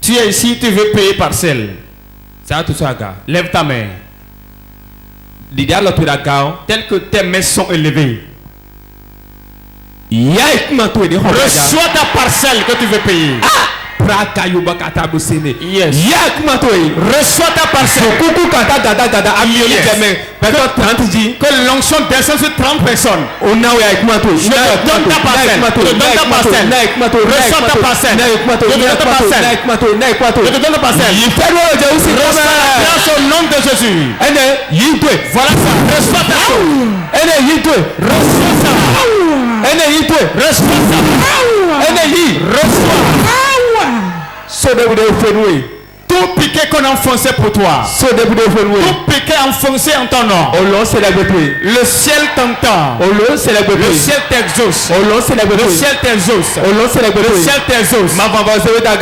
Tu es ici, tu veux payer parcelle. Lève ta main. Tel que tes mains sont élevées. Reçois ta parcelle que tu veux payer. Yes. Reçois ta parcelle. Que l'onction descende sur 30 personnes. Je donne ta parcelle. Je donne ta parcelle. Reçois ta parcelle. Je donne ta parcelle. Je te donne ta parcelle. Reçois la grâce au nom de Jésus. Voilà ça. Reçois ta chose. Reçois ça. Reçois ça. Reçois. Tout piqué qu'on a enfoncé pour toi. Tout piqué enfoncé en ton nom. Le ciel t'entend. Le ciel t'exauce. Le ciel t'exauce. Le ciel t'exauce.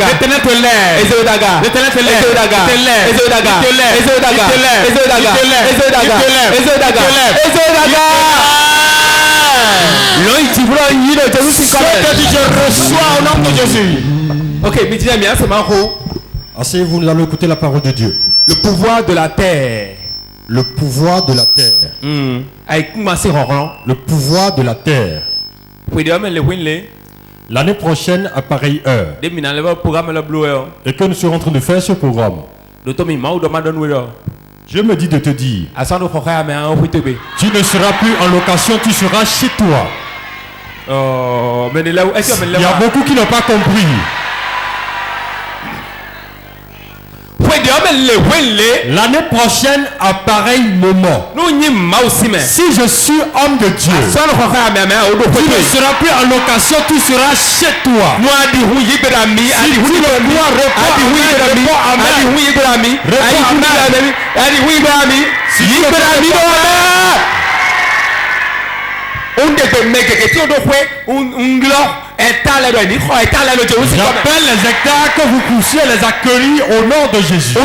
L'éternel te lève. L'éternel te lève. Je reçois au nom de Jésus. Ok, mais dis-moi, c'est marrant. Asseyez-vous, nous allons écouter la parole de Dieu. Le pouvoir de la terre. Le pouvoir de la terre. Le pouvoir de la terre. L'année prochaine, à pareille heure. Et que nous serons en train de faire ce programme. Je me dis de te dire. Tu ne seras plus en location, tu seras chez toi. Il y a beaucoup qui n'ont pas compris. L'année prochaine, à pareil moment, si je suis homme de Dieu, tu ne seras plus en location, tu seras chez toi. J'appelle les hectares que vous poussiez les accueillir au nom de Jésus.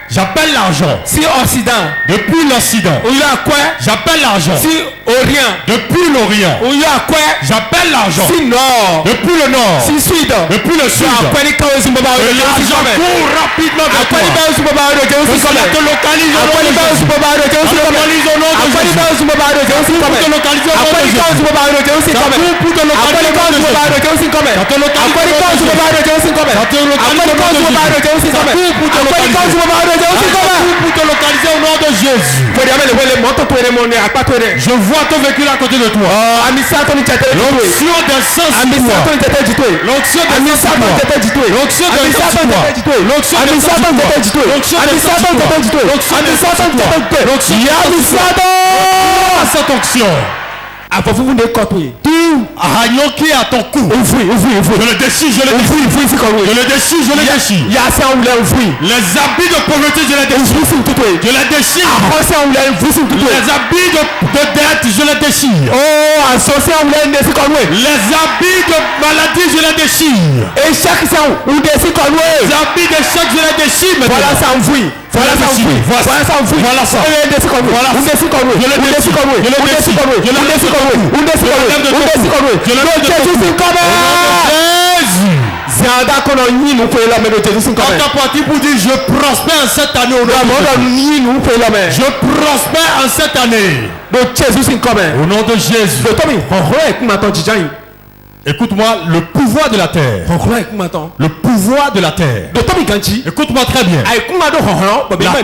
J'appelle l'argent. Depuis l'Occident. J'appelle l'argent. Depuis l'Orient. J'appelle l'argent. Depuis le Nord. Depuis le Sud. L'argent court rapidement vers toi. Je te localise au nom de Jésus. Localise au nom de Jésus. Pour te localiser au nom de Jésus. Pour te localiser au nom de Jésus. Pour te localiser au nom de Jésus. Je vois ton véhicule à côté de toi. L'onction descend sur toi. L'onction descend sur toi. L'onction descend sur toi. L'onction descend sur toi. L'onction descend sur toi. L'onction descend sur toi. L'onction descend sur toi. Cette onction. Tout qui à ton cou. Je le déchire, je le déchire. Je le déchire, je le déchire. Les habits de pauvreté, je les déchire. Je les déchire. Les habits de dette, je les déchire. Les habits de maladie, je les déchire. Les habits d'échec, je les déchire. Voilà ça. Voilà ça. Quand ta partie pour dire je prospère en cette année. Je prospère en cette année. Au nom de Jésus. Écoute-moi, le pouvoir de la terre. Le pouvoir de la terre. Écoute-moi très bien. La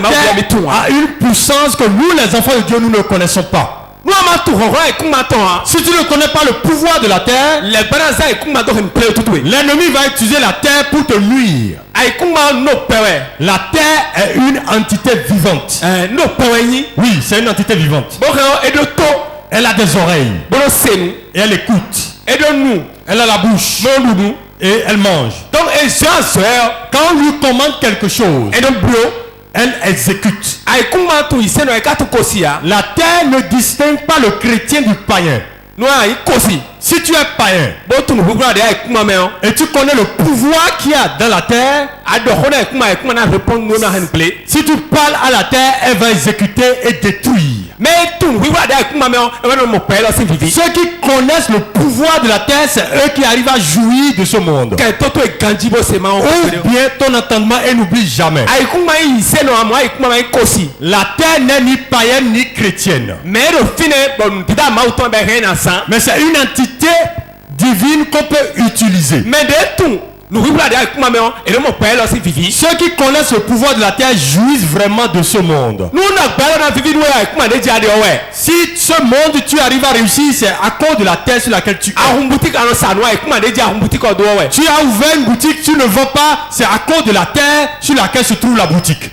terre a une puissance que nous, les enfants de Dieu, nous ne connaissons pas. Si tu ne connais pas le pouvoir de la terre, l'ennemi va utiliser la terre pour te nuire. La terre est une entité vivante. Oui, c'est une entité vivante. Elle a des oreilles. Et elle écoute. Elle a la bouche. Et elle mange. Donc, quand on lui commande quelque chose, elle exécute. La terre ne distingue pas le chrétien du païen. Si tu es païen et tu connais le pouvoir qu'il y a dans la terre, si tu parles à la terre, elle va exécuter et détruire. Mais tout, oui, voilà, Ceux qui connaissent le pouvoir de la terre, c'est eux qui arrivent à jouir de ce monde. Ou bien ton entendement et n'oublie jamais. La terre n'est ni païenne ni chrétienne. Mais c'est une entité divine qu'on peut utiliser. Ceux qui connaissent le pouvoir de la terre jouissent vraiment de ce monde. Si ce monde tu arrives à réussir, c'est à cause de la terre sur laquelle tu es. Tu as ouvert une boutique, tu ne vends pas, c'est à cause de la terre sur laquelle se trouve la boutique.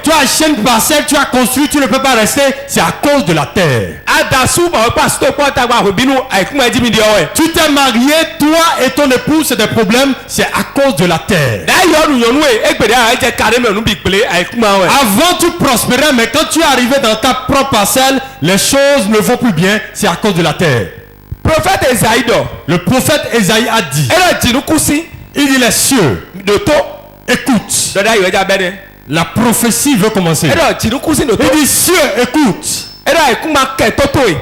Tu as acheté une parcelle, tu as construit, tu ne peux pas rester, c'est à cause de la terre. Tu t'es marié, toi et ton époux, c'est des problèmes, c'est à cause de la terre. Avant tu prospérais, mais quand tu es arrivé dans ta propre parcelle, les choses ne vont plus bien, c'est à cause de la terre. Le prophète Esaïe a dit, il dit les cieux, écoute. La prophétie veut commencer. Il dit cieux, écoute.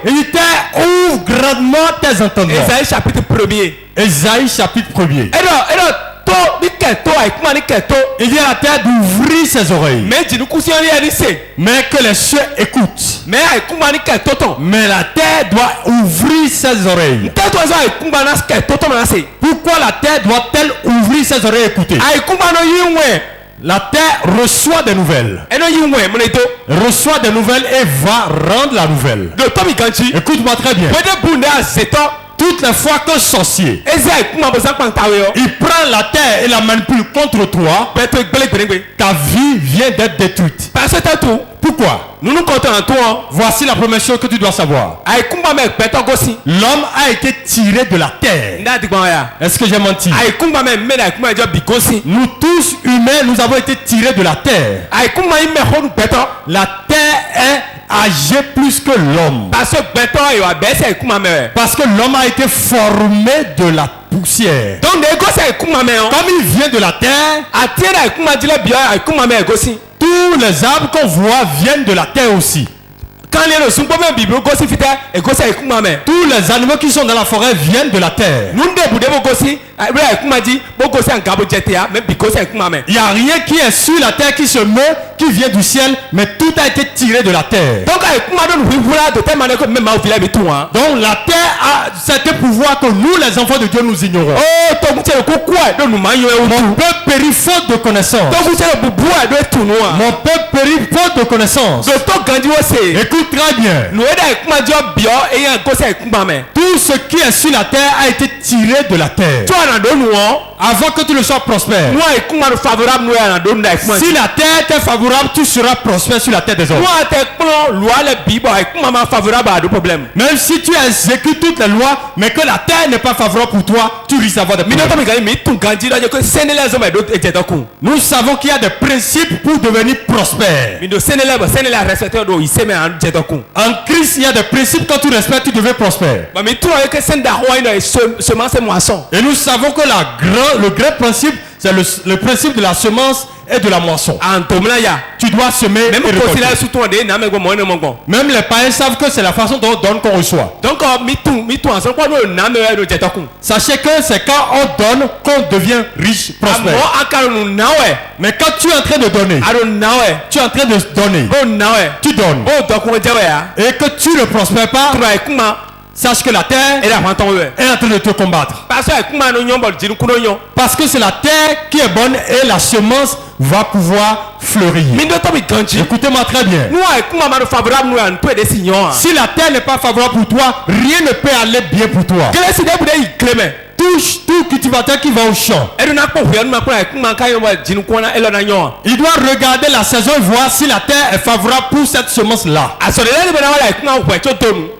Il dit terre, ouvre grandement tes entendements. Esaïe chapitre 1er. Esaïe chapitre 1er. Il dit à la terre d'ouvrir ses oreilles. Mais que les cieux écoutent. Mais la terre doit ouvrir ses oreilles. Pourquoi la terre doit-elle ouvrir ses oreilles et écouter? La terre reçoit des nouvelles. Reçoit des nouvelles et va rendre la nouvelle. Écoute-moi très bien. Toutes les fois qu'un sorcier il prend la terre et la manipule contre toi, ta vie vient d'être détruite. Pourquoi? Voici la première chose que tu dois savoir. L'homme a été tiré de la terre. Est-ce que j'ai menti? Nous tous humains, nous avons été tirés de la terre. La terre est âgée plus que l'homme. Parce que l'homme a été formé de la poussière. Comme il vient de la terre, tous les arbres qu'on voit viennent de la terre aussi. Tous les animaux qui sont dans la forêt viennent de la terre. Il n'y a rien qui est sur la terre qui se meut, qui vient du ciel, mais tout a été tiré de la terre. Donc la terre a certains pouvoirs que nous, les enfants de Dieu, nous ignorons. Mon peuple périt faute de connaissance. Mon peuple périt faute de connaissance. Écoute très bien. Tout ce qui est sur la terre a été tiré de la terre. Avant que tu ne sois prospère. Si la terre t'est favorable, tu seras prospère sur la terre des hommes. Même si tu exécutes toutes les lois, mais que la terre n'est pas favorable pour toi, tu risques d'avoir des problèmes. Nous savons qu'il y a des principes pour devenir prospère. En Christ, il y a des principes. Quand tu respectes, tu deviens prospère. Et nous savons que le grand principe, c'est le principe de la semence et de la moisson. Tu dois semer et récolter. Même les païens savent que c'est la façon dont on donne qu'on reçoit. Sachez que c'est quand on donne qu'on devient riche, prospère. Mais quand tu es en train de donner, tu es en train de donner, tu donnes, et que tu ne prospères pas, sache que la terre est en train de te combattre. Parce que c'est la terre qui est bonne et la semence va pouvoir fleurir. Écoutez-moi très bien. Si la terre n'est pas favorable pour toi, rien ne peut aller bien pour toi. Tout cultivateur qui va au champ, il doit regarder la saison et voir si la terre est favorable pour cette semence-là.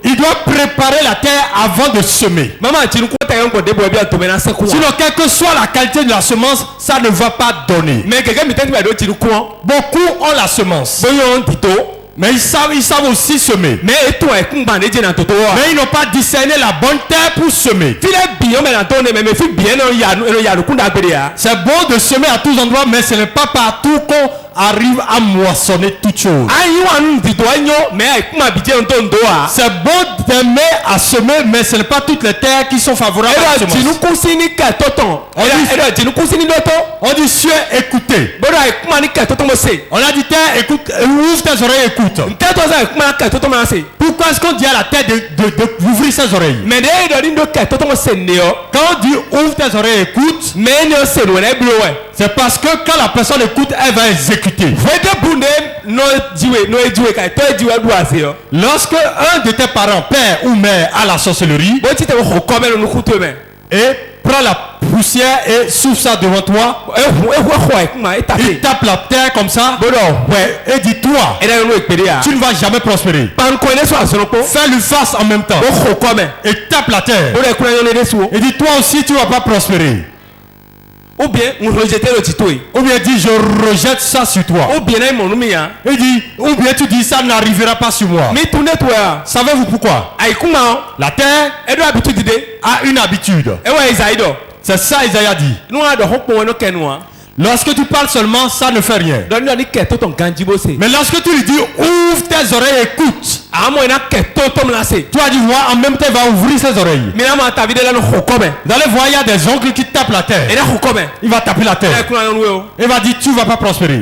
Il doit préparer la terre avant de semer. Sinon, quelle que soit la qualité de la semence, ça ne va pas donner. Beaucoup ont la semence, mais ils savent aussi semer. Mais ils n'ont pas discerné la bonne terre pour semer. C'est bon de semer à tous endroits, mais ce n'est pas partout qu'on arrive à moissonner toutes choses. C'est bon d'aimer à semer, mais ce n'est pas toutes les terres qui sont favorables à la semence. On dit cieux, écoutez. On a dit terre, écoute, ouvre tes oreilles, écoute. Pourquoi est-ce qu'on dit à la terre d'ouvrir ses oreilles? Quand on dit ouvre tes oreilles, écoute, c'est parce que quand la personne écoute, elle va exécuter. Lorsque un de tes parents, père ou mère, a la sorcellerie et prend la poussière et souffle ça devant toi, il tape la terre comme ça et dit toi, tu ne vas jamais prospérer. Fais-lui face en même temps et tape la terre et dit toi aussi tu ne vas pas prospérer. Ou bien dit je rejette ça sur toi. Il dit ou bien tu dis ça n'arrivera pas sur moi. Savez-vous pourquoi? La terre a une habitude. C'est ça Isaïe a dit. Lorsque tu parles seulement, ça ne fait rien. Mais lorsque tu lui dis ouvre tes oreilles et écoute, tu as dit voir en même temps il va ouvrir ses oreilles. Dans les voies il y a des oncles qui tapent la terre. Il va taper la terre. Il va dire tu ne vas pas prospérer.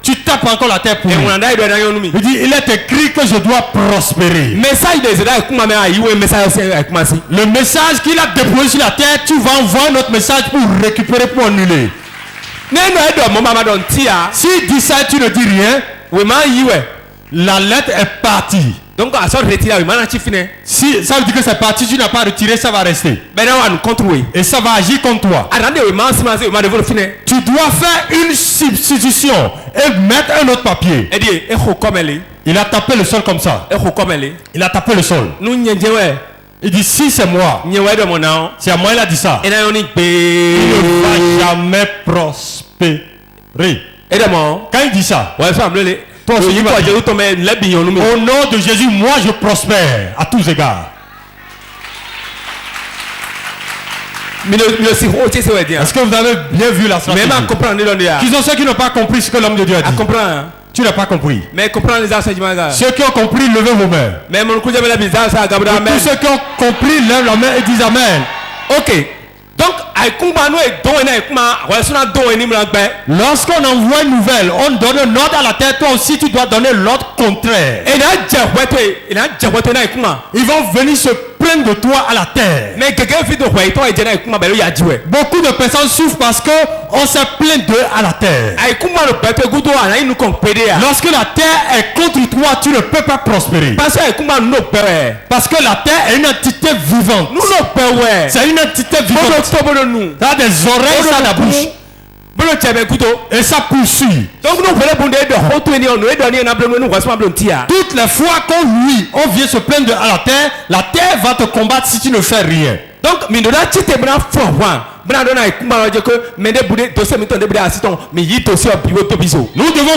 Tu tapes encore la terre pour lui. Il dit il est écrit que je dois prospérer. Le message qu'il a déployé sur la terre, tu vas envoyer notre message pour récupérer, pour annuler. Si il dit ça, tu ne dis rien. La lettre est partie. Donc, si ça veut dire que c'est parti, tu n'as pas retiré, ça va rester. Et ça va agir contre toi. Tu dois faire une substitution et mettre un autre papier. Il a tapé le sol comme ça. Il a tapé le sol. Il dit si c'est moi. C'est à moi il a dit ça. Il ne va jamais prospérer. Quand il dit ça, toi aussi, au nom de Jésus, moi je prospère à tous égards. Est-ce que vous avez bien vu la stratégie? Qui sont ceux qui n'ont pas compris ce que l'homme de Dieu a dit? Tu n'as pas compris. Mais comprendre les enseignements. Ceux qui ont compris, levez vos mains. Mais tous ceux qui ont compris, lèvent la main et disent Amen. Ok. Donc, lorsqu'on envoie une nouvelle, on donne un ordre à la terre, toi aussi tu dois donner l'ordre contraire. Ils vont venir se plaindre de toi à la terre. Beaucoup de personnes souffrent parce que on s'est plaint d'eux à la terre. Lorsque la terre est contre toi, tu ne peux pas prospérer. Parce que la terre est une entité vivante. C'est une entité vivante. Ça a des oreilles, ça a la bouche. Et ça poursuit. Toutes les fois on vient se plaindre à la terre va te combattre si tu ne fais rien. Donc, nous devons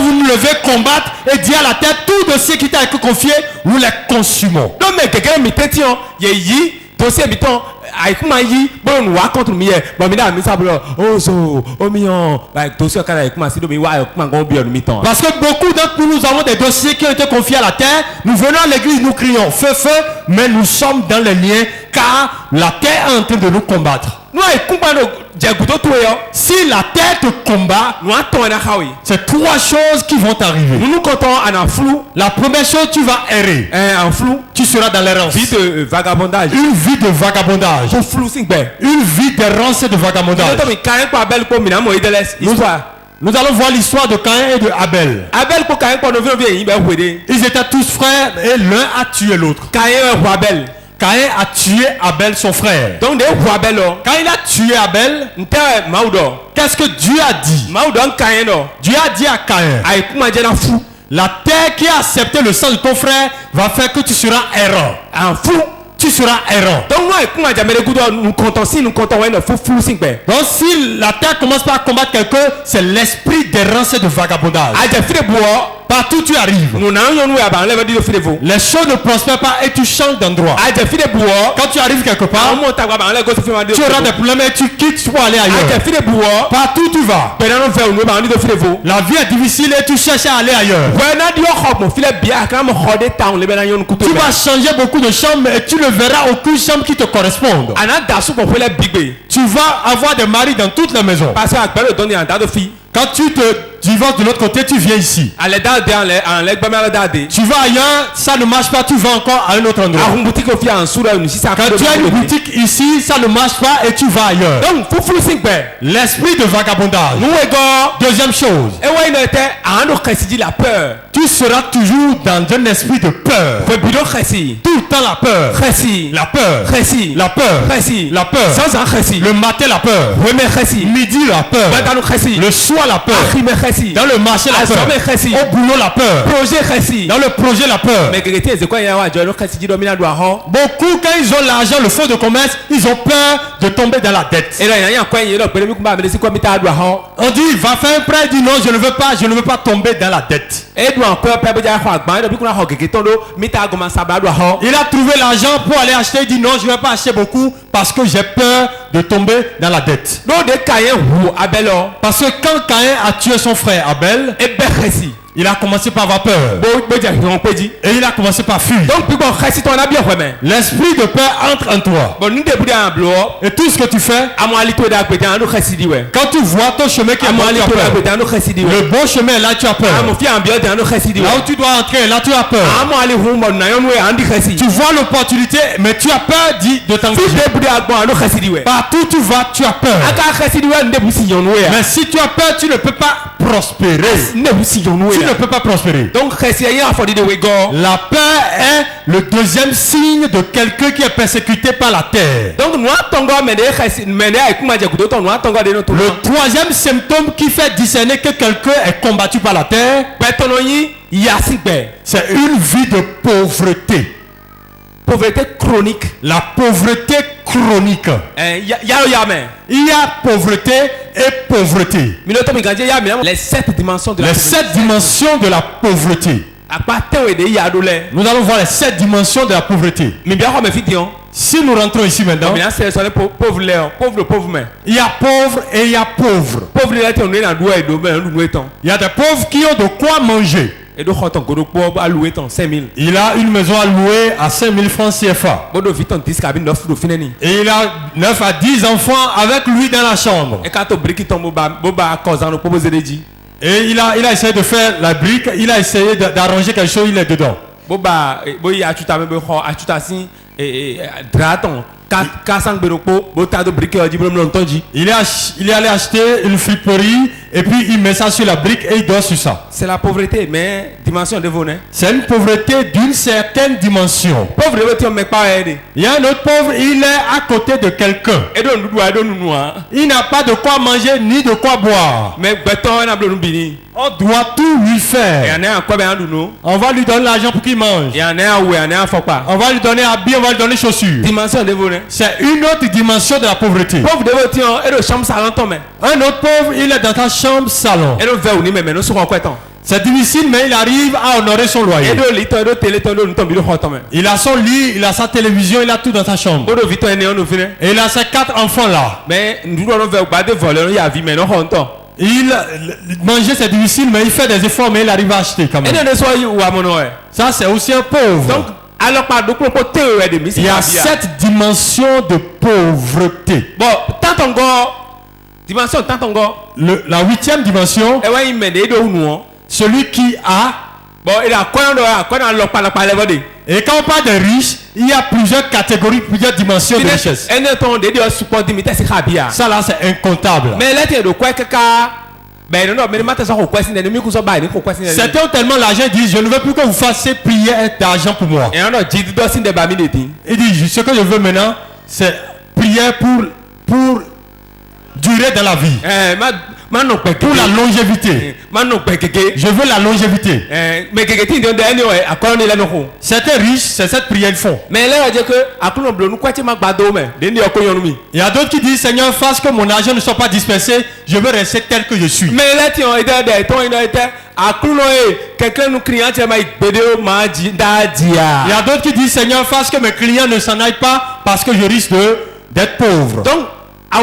vous lever, combattre et dire à la terre tout dossier qui t'a été confié, nous les consumons. Non, mais quelqu'un dossier biton aikuma yi bon wa contre mi e bon mi da mi sablo ozo omion like dossier kala aikuma si do mi wa aikuma go bi onu mi ton. Parce que beaucoup d'entre nous avons des dossiers qui ont été confiés à la terre. Nous venons à l'église, nous crions feu feu, mais nous sommes dans les liens car la terre est en train de nous combattre. Si la terre te combat, c'est trois choses qui vont t'arriver. La première chose, tu vas errer. En flou, tu seras dans l'errance. Vie de vagabondage. Une vie de vagabondage. Une vie d'errance et de vagabondage. Nous allons voir l'histoire de Caïn et de Abel. Ils étaient tous frères et l'un a tué l'autre. Caïn a tué Abel, son frère. Donc, quand il a tué Abel, qu'est-ce que Dieu a dit? Dieu a dit à Caïn, la terre qui a accepté le sang de ton frère va faire que tu seras errant. Tu seras errant. Donc si la terre commence par combattre quelqu'un, c'est l'esprit d'errance et de vagabondage. partout tu arrives, les choses ne prospèrent pas et tu changes d'endroit. Quand tu arrives quelque part, tu auras des problèmes et tu quittes pour aller ailleurs. Partout tu vas, la vie est difficile et tu cherches à aller ailleurs. Tu vas changer beaucoup de chambres et tu ne verras aucune chambre qui te corresponde. Tu vas avoir des maris dans toutes les maisons. Quand tu te divorces de l'autre côté, tu viens ici. Tu vas ailleurs, ça ne marche pas, tu vas encore à un autre endroit. Quand tu as une boutique ici, ça ne marche pas et tu vas ailleurs. L'esprit de vagabondage. Deuxième chose, tu seras toujours dans un esprit de peur. Tout le temps la peur. La peur. La peur. La peur. Le matin la peur. Midi la peur. Le soir la peur. Dans le marché la peur. Au boulot la peur. Dans le projet la peur. Beaucoup quand ils ont l'argent, le fonds de commerce, ils ont peur de tomber dans la dette. On dit va faire un prêt, il dit non je ne veux pas tomber dans la dette. Il a trouvé l'argent pour aller acheter, il dit non je ne vais pas acheter beaucoup parce que j'ai peur de tomber dans la dette. Parce que quand Caïn a tué son frère Abel, il a commencé par avoir peur. Et il a commencé par fuir. L'esprit de peur entre en toi. Et tout ce que tu fais, quand tu vois ton chemin qui est bon, tu as peur. Le bon chemin, là tu as peur. Là où tu dois entrer, là tu as peur. Tu vois l'opportunité, mais tu as peur de t'engager. Partout où tu vas, tu as peur. Mais si tu as peur, tu ne peux pas prospérer. Tu ne peux pas prospérer. Donc la peur est le deuxième signe de quelqu'un qui est persécuté par la terre. Le troisième symptôme qui fait discerner que quelqu'un est combattu par la terre, c'est une vie de pauvreté. Pauvreté chronique. La pauvreté chronique. Il y a pauvreté et pauvreté. Les 7 dimensions de la pauvreté. Nous allons voir les 7 dimensions de la pauvreté. Si nous rentrons ici maintenant, il y a pauvre et il y a pauvre. Il y a des pauvres qui ont de quoi manger. Il a une maison à louer à 5000 francs CFA. Et il a 9 à 10 enfants avec lui dans la chambre. Et il a essayé de faire la brique, il a essayé d'arranger quelque chose, il est dedans. Il est allé acheter une friperie et puis il met ça sur la brique et il dort sur ça. C'est la pauvreté, mais dimension de bonheur. C'est une pauvreté d'une certaine dimension. Il y a un autre pauvre, il est à côté de quelqu'un. Il n'a pas de quoi manger ni de quoi boire. On doit tout lui faire. On va lui donner l'argent pour qu'il mange. On va lui donner habit, on va lui donner chaussures. C'est une autre dimension de la pauvreté. Un autre pauvre, il est dans ta chambre salon. C'est difficile, mais il arrive à honorer son loyer. Il a son lit, il a sa télévision, il a tout dans sa chambre. Et il a ses 4 enfants là. Manger c'est difficile, mais il fait des efforts, mais il arrive à acheter quand même. Ça c'est aussi un pauvre. Il y a 7 dimensions de pauvreté. La 8e dimension, celui qui a. Et quand on parle de riches, il y a plusieurs catégories, plusieurs dimensions de richesse. Ça là c'est incontable. Certains ont tellement l'argent, ils disent je ne veux plus que vous fassiez prière d'argent pour moi. Il dit ce que je veux maintenant c'est prière pour durer dans la vie. Pour la longévité. Je veux la longévité. Certains riches, c'est cette prière qu'ils font. Mais là, on dit que Il y a d'autres qui disent, Seigneur, fasse que mon argent ne soit pas dispersé. Je veux rester tel que je suis. mais là, tu as quelqu'un nous criant, tu as Il y a d'autres qui disent, Seigneur, fasse que mes clients ne s'en aillent pas parce que je risque d'être pauvre. donc, Il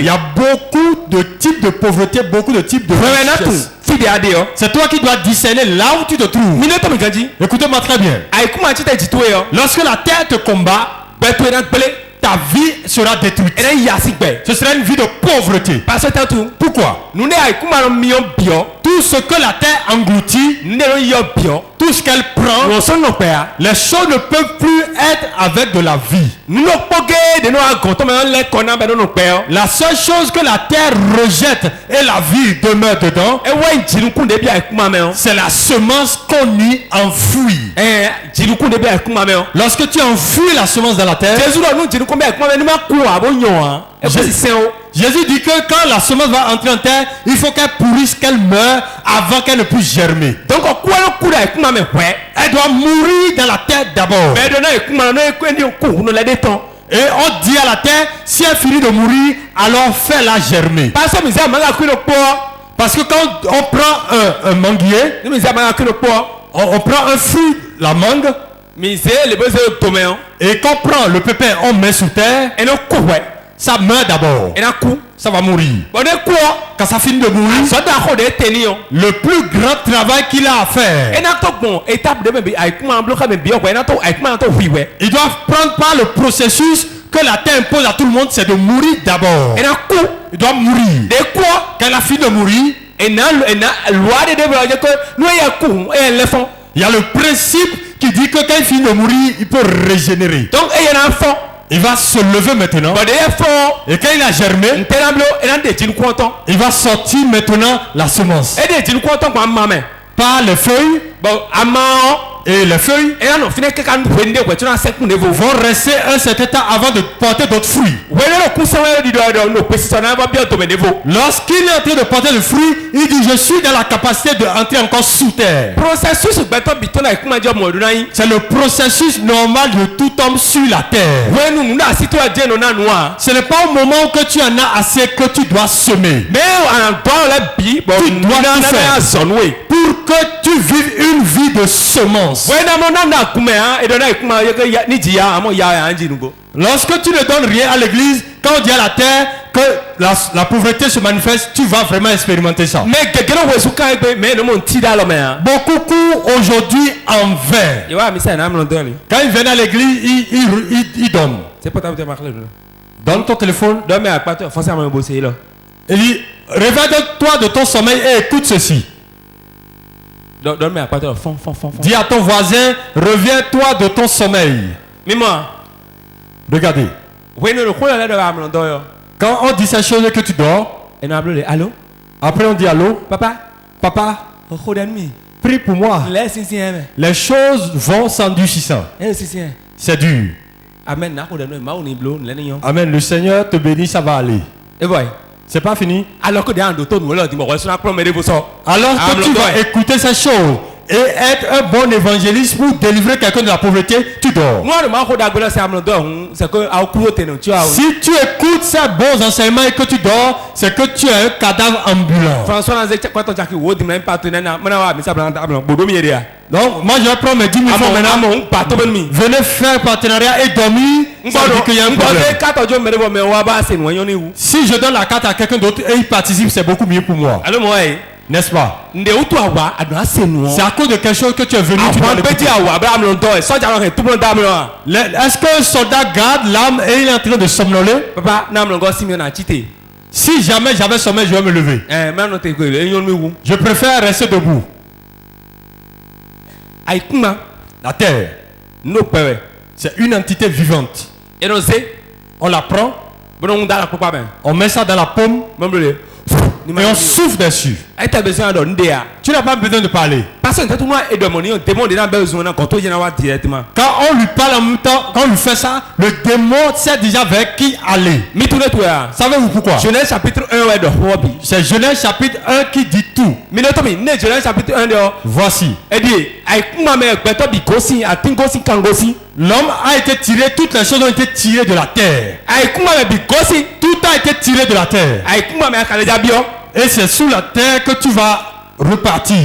y a beaucoup de types de pauvreté, beaucoup de types de richesse. C'est toi qui dois discerner là où tu te trouves. Écoutez-moi très bien. Lorsque la terre te combat, ta vie sera détruite. Ce sera une vie de pauvreté. Pourquoi? Tout ce que la terre engloutit, tout ce qu'elle prend, les choses ne peuvent plus être avec de la vie. La seule chose que la terre rejette et la vie demeure dedans, c'est la semence qu'on y enfouit. Lorsque tu enfouis la semence dans la terre, Jésus dit que quand la semence va entrer en terre, il faut qu'elle pourrisse, qu'elle meure avant qu'elle ne puisse germer. Donc, elle doit mourir dans la terre d'abord. Et on dit à la terre, si elle finit de mourir, alors fais-la germer. Parce que quand on prend un manguier, on prend un fruit, la mangue, et quand on prend le pépin, on met sous terre, ça meurt d'abord. Ça va mourir. Quand ça finit de mourir, le plus grand travail qu'il a à faire, il doit prendre par le processus que la terre impose à tout le monde, c'est de mourir d'abord. Il doit mourir. Quand il a fini de mourir, il y a le principe qui dit que quand il finit de mourir, il peut régénérer. Donc, il va se lever maintenant. Et quand il a germé, il va sortir maintenant la semence. Par les feuilles. Et les feuilles vont rester un certain temps avant de porter d'autres fruits. Lorsqu'il est en train de porter le fruit, il dit je suis dans la capacité d'entrer encore sous terre. C'est le processus normal de tout homme sur la terre. Ce n'est pas au moment que tu en as assez que tu dois semer. Tu dois tout faire pour que tu vives une vie de semence. Lorsque tu ne donnes rien à l'église, quand on dit à la terre que la pauvreté se manifeste, tu vas vraiment expérimenter ça. Beaucoup courent aujourd'hui en vain. Quand ils viennent à l'église, ils donnent. Donne ton téléphone. Il dit, réveille-toi de ton sommeil et écoute ceci. Dis à ton voisin, reviens-toi de ton sommeil. Regardez. Quand on dit ces choses que tu dors, après on dit allô, papa, prie pour moi. Les choses vont s'endurcissant. C'est dur. Amen. Le Seigneur te bénit, ça va aller. C'est pas fini. Alors que tu vas écouter ces choses et être un bon évangéliste pour délivrer quelqu'un de la pauvreté, tu dors. Si tu écoutes ces bons enseignements et que tu dors, c'est que tu es un cadavre ambulant. Donc, moi je vais prendre mes 10 000 francs maintenant. Venez faire partenariat et dormir. Ça veut dire qu'il y a un problème. Si je donne la carte à quelqu'un d'autre et il participe, c'est beaucoup mieux pour moi. N'est-ce pas? C'est à cause de quelque chose que tu es venu. Est-ce qu'un soldat garde l'âme et il est en train de somnoler? Si jamais j'avais sommeil, je vais me lever. Je préfère rester debout. La terre, c'est une entité vivante. On la prend, on met ça dans la paume et on souffle dessus. Tu n'as pas besoin de parler. Quand on lui parle en même temps, quand on lui fait ça, le démon sait déjà vers qui aller. Savez-vous pourquoi? Genèse chapitre 1 de hobby. C'est Genèse chapitre 1 qui dit tout. Genèse chapitre 1 de Voici. L'homme a été tiré, toutes les choses ont été tirées de la terre. Tout a été tiré de la terre. Et c'est sous la terre que tu vas repartir.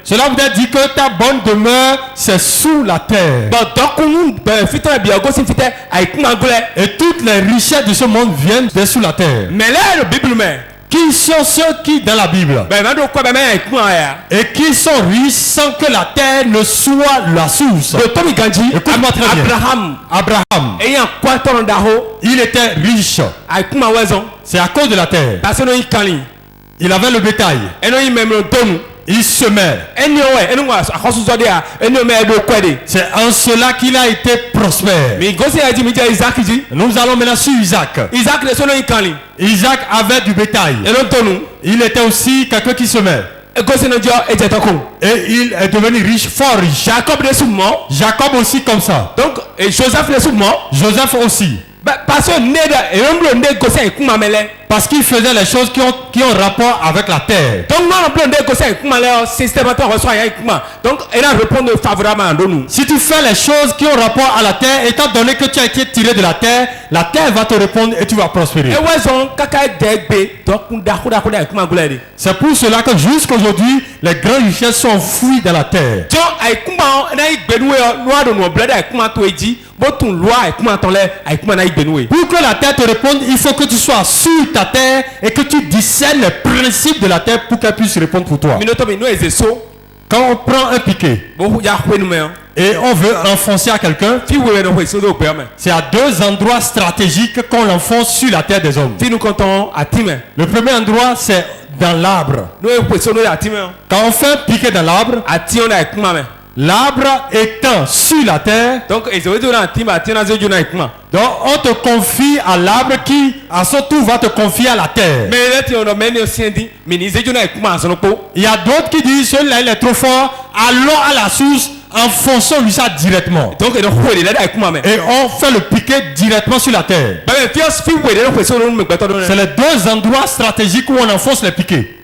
Cela veut dire que ta bonne demeure, c'est sous la terre. Et toutes les richesses de ce monde viennent de sous la terre. Qui sont ceux qui, dans la Bible, et qui sont riches sans que la terre ne soit la source? Écoute-moi très bien. Abraham, il était riche. C'est à cause de la terre. Il avait le bétail. Il semait. C'est en cela qu'il a été prospère. Nous allons maintenant sur Isaac. Isaac avait du bétail. Il était aussi quelqu'un qui semait. Et il est devenu riche, fort riche. Jacob aussi comme ça. Donc, et Joseph aussi. Parce qu'il faisait les choses qui ont rapport avec la terre. Si tu fais les choses qui ont rapport à la terre, étant donné que tu as été tiré de la terre va te répondre et tu vas prospérer. C'est pour cela que jusqu'aujourd'hui, les grandes richesses sont enfouies dans la terre. Pour que la terre te réponde, il faut que tu sois sur ta terre et que tu discernes les principes de la terre pour qu'elle puisse répondre pour toi. Quand on prend un piquet et on veut enfoncer à quelqu'un, c'est à deux endroits stratégiques qu'on l'enfonce sur la terre des hommes. Le premier endroit, c'est dans l'arbre. Quand on fait un piquet dans l'arbre, l'arbre étant sur la terre, donc on te confie à l'arbre qui à son tour va te confier à la terre. Il y a d'autres qui disent celui-là il est trop fort, allons à la source, enfonçons-lui ça directement. Et on fait le piquet directement sur la terre. C'est les deux endroits stratégiques où on enfonce les piquets.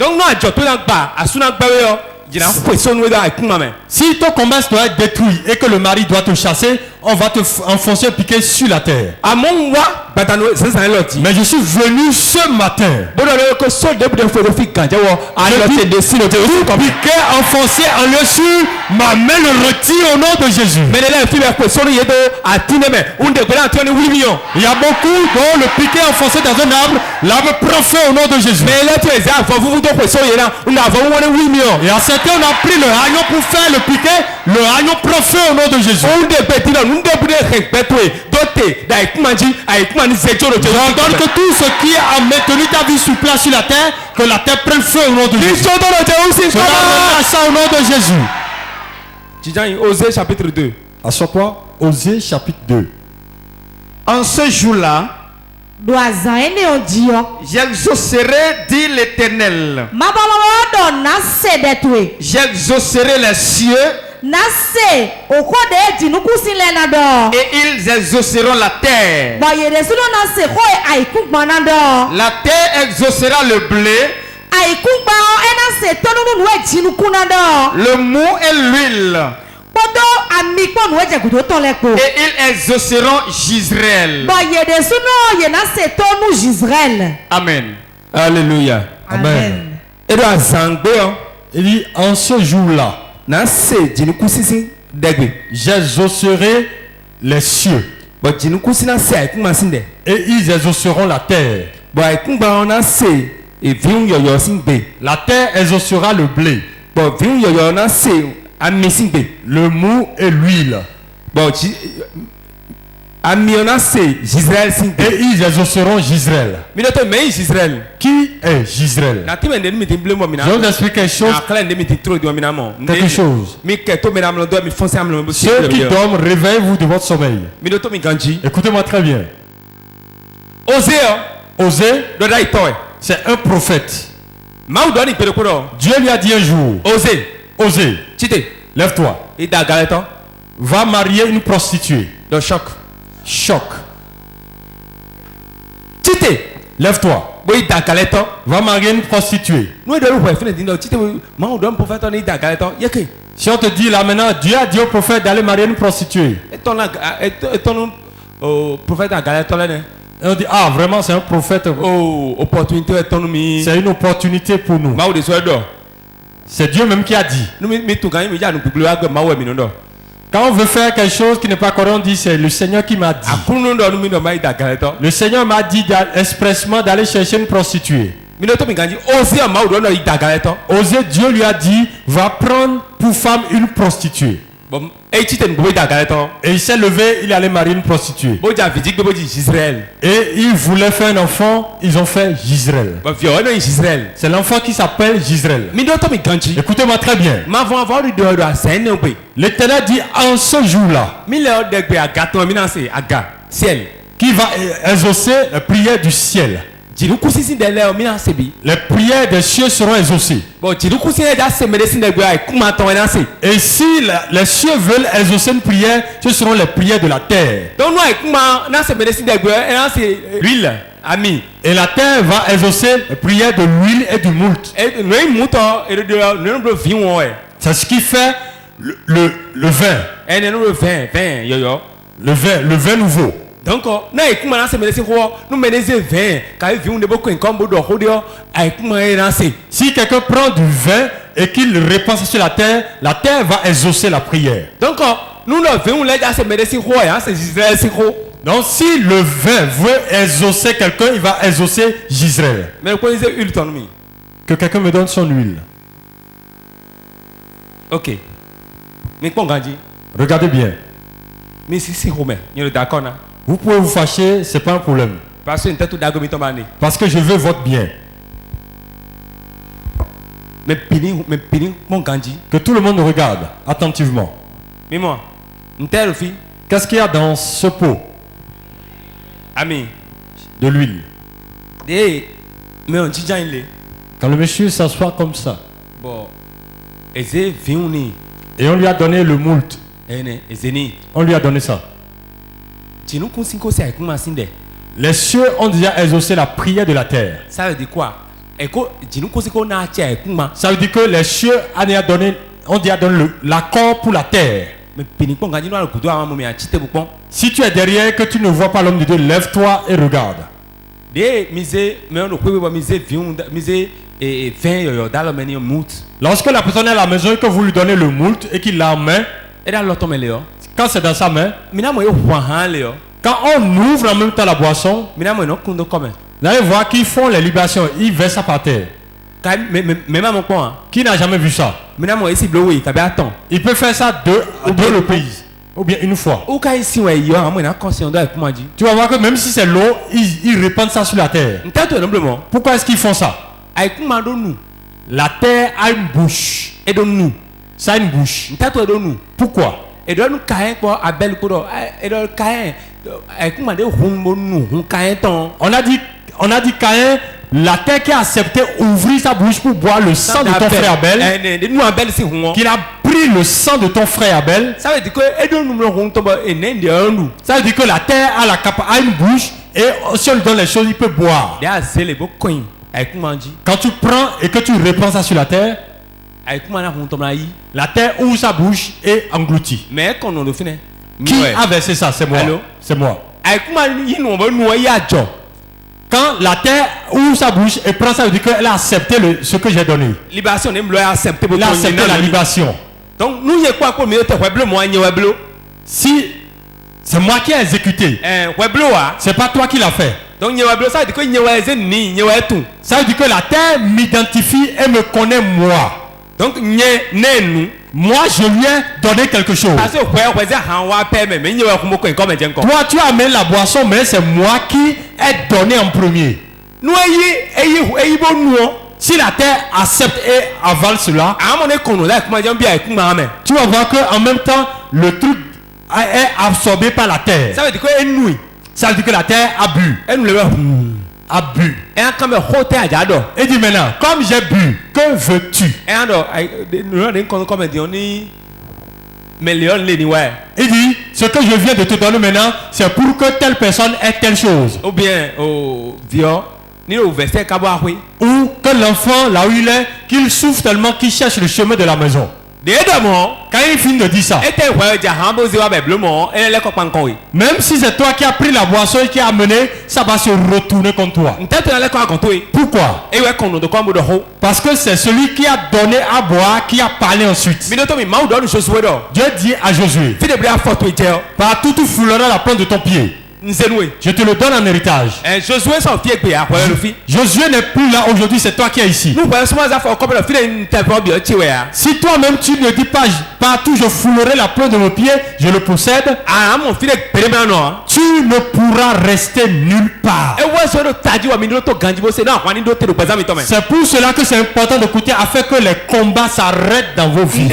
Si ton commerce doit être détruit et que le mari doit te chasser, on va te enfoncer un piquet sur la terre. Mais je suis venu ce matin. Piquet enfoncé en lieu sûr, ma main le retire au nom de Jésus. Il y a beaucoup dont le piquet enfoncé dans un arbre, l'arbre prend feu au nom de Jésus. Et à certains on a pris le haillon pour faire le piquet, le haillon prend feu au nom de Jésus. J'ordonne que tout ce qui a maintenu ta vie sur place sur la terre, que la terre prenne feu au nom de Jésus. Cela relâche au nom de Jésus. Osée chapitre 2. Assois-toi, Osée chapitre 2. En ce jour-là, j'exaucerai, dit l'Éternel. J'exaucerai les cieux. Et ils exauceront la terre. La terre exaucera le blé, le mou et l'huile. Et ils exauceront Gisraël. Amen. Alléluia. Amen. Il dit en ce jour-là, j'exaucerai les cieux. Et ils exauceront la terre. La terre exaucera le blé, le mou et l'huile. Et ils exauceront Gisraël. Qui est Gisraël? Je vais vous expliquer quelque chose. Ceux qui dorment, réveillez-vous de votre sommeil. Écoutez-moi très bien. Osée, c'est un prophète. Dieu lui a dit un jour, Osée, lève-toi, va marier une prostituée. Choc. Lève-toi, va marier une prostituée. Si on te dit là maintenant, Dieu a dit au prophète d'aller marier une prostituée. Et on dit, ah vraiment c'est un prophète. C'est une opportunité pour nous. C'est Dieu même qui a dit. Quand on veut faire quelque chose qui n'est pas correct, on dit c'est le Seigneur qui m'a dit. Le Seigneur m'a dit expressement d'aller chercher une prostituée. Osée, Dieu lui a dit, va prendre pour femme une prostituée. Et il s'est levé, il allait marier une prostituée. Et il voulait faire un enfant, ils ont fait Gisraël. C'est l'enfant qui s'appelle Gisraël. Écoutez-moi très bien. L'Éternel dit en ce jour-là, qui va exaucer la prière du ciel. Les prières des cieux seront exaucées. Et si les cieux veulent exaucer une prière, ce seront les prières de la terre. Et la terre va exaucer les prières de l'huile et du moult. C'est ce qui fait le vin. Le vin nouveau. Donc, si quelqu'un prend du vin et qu'il le répand sur la terre va exaucer la prière. Donc, si le vin veut exaucer quelqu'un, il va exaucer Gisraël. Que quelqu'un me donne son huile. Ok. Regardez bien. Vous pouvez vous fâcher, c'est pas un problème. Parce que je veux votre bien. Que tout le monde regarde attentivement. Qu'est-ce qu'il y a dans ce pot? De l'huile. Quand le monsieur s'assoit comme ça, et on lui a donné le moult, on lui a donné ça. Les cieux ont déjà exaucé la prière de la terre. Ça veut dire quoi? Ça veut dire que les cieux ont déjà donné l'accord pour la terre. Si tu es derrière, que tu ne vois pas l'homme de Dieu, lève-toi et regarde. Lorsque la personne est à la maison et que vous lui donnez le moult et qu'il l'a en main, quand c'est dans sa main, quand on ouvre en même temps la boisson, vous allez voir qu'ils font les libations, ils versent ça par terre. Qui n'a jamais vu ça? Il peut faire ça deux reprises, ou bien une fois. Tu vas voir que même si c'est l'eau, ils répandent ça sur la terre. Pourquoi est-ce qu'ils font ça? La terre a une bouche. Ça a une bouche. Pourquoi? On a dit Caïn, la terre qui a accepté ouvrir sa bouche pour boire le sang de ton frère Abel, qu'il a pris le sang de ton frère Abel. Ça veut dire que la terre a une bouche et si on lui donne les choses, il peut boire. Quand tu prends et que tu répands ça sur la terre ouvre sa bouche et engloutit. Qui a versé ça? C'est moi. C'est moi. Quand la terre ouvre sa bouche et prend ça, veut dire qu'elle a accepté ce que j'ai donné. Elle a accepté la libation. Donc, si c'est moi qui ai exécuté, c'est pas toi qui l'as fait. Ça veut dire que la terre m'identifie et me connaît moi. Donc, moi, je lui ai donné quelque chose. Toi, tu amènes la boisson, mais c'est moi qui ai donné en premier. Si la terre accepte et avale cela, tu vas voir qu'en même temps, le truc est absorbé par la terre. Ça veut dire que la terre a bu. a bu. Et dit maintenant, comme j'ai bu, que veux-tu? Il dit, ce que je viens de te donner maintenant, c'est pour que telle personne ait telle chose. Ou bien, ou que l'enfant, là où il est, qu'il souffre tellement qu'il cherche le chemin de la maison. Quand il finit de dire ça, même si c'est toi qui as pris la boisson et qui as amené, ça va se retourner contre toi. Pourquoi? Parce que c'est celui qui a donné à boire qui a parlé ensuite. Dieu dit à Josué, partout tu fouleras la plante de ton pied, je te le donne en héritage. Josué n'est plus là aujourd'hui, c'est toi qui es ici. Si toi-même tu ne dis pas partout je foulerai la plante de mon pied, je le possède, tu ne pourras rester nulle part. C'est pour cela que c'est important d'écouter afin que les combats s'arrêtent dans vos vies.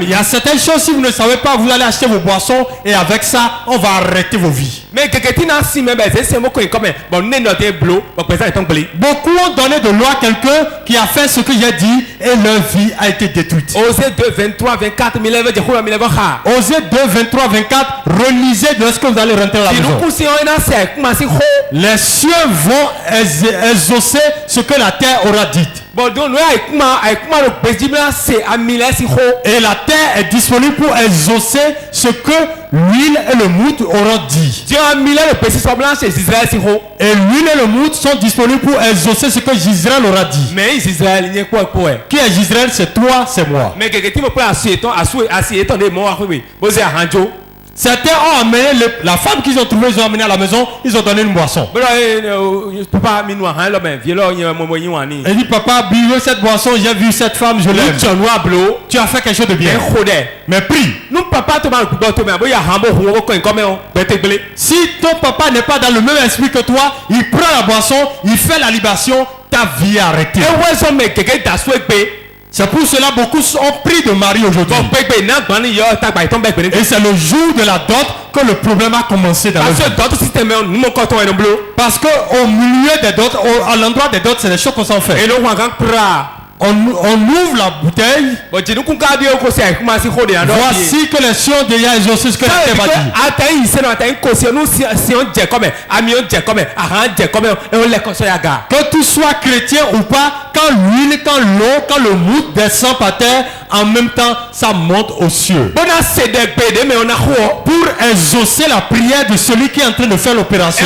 Il y a certaines choses, si vous ne savez pas, vous allez acheter vos boissons et avec ça, on va arrêter vos vies. Beaucoup ont donné de l'eau à quelqu'un qui a fait ce que j'ai dit et leur vie a été détruite. Osée 2, 23, 24, Osée 2, 23, 24, relisez lorsque vous allez rentrer à la maison. Les cieux vont exaucer ce que la terre aura dit. Et la terre est disponible pour exaucer ce que l'huile et le mout auront dit. Et l'huile et le mout sont disponibles pour exaucer ce que Israël aura dit. Qui est Israël? C'est toi, c'est moi. Certains ont amené la femme qu'ils ont trouvée, ils ont amené à la maison, ils ont donné une boisson. Elle dit, papa, buvez cette boisson, j'ai vu cette femme, je l'aime. Tu as fait quelque chose de bien. Mais prie. Si ton papa n'est pas dans le même esprit que toi, il prend la boisson, il fait la libation, ta vie est arrêtée. C'est pour cela beaucoup ont pris de mari aujourd'hui. Et c'est le jour de la dot que le problème a commencé dans le vie. Parce qu'au milieu des dots, à l'endroit des dots, c'est des choses qu'on s'en fait. On ouvre la bouteille. Voici que les cieux ont déjà exaucé ce que la terre va dire. Que tu sois chrétien ou pas, quand l'huile, quand l'eau, quand le mout descend par terre, en même temps, ça monte aux cieux. Pour exaucer la prière de celui qui est en train de faire l'opération.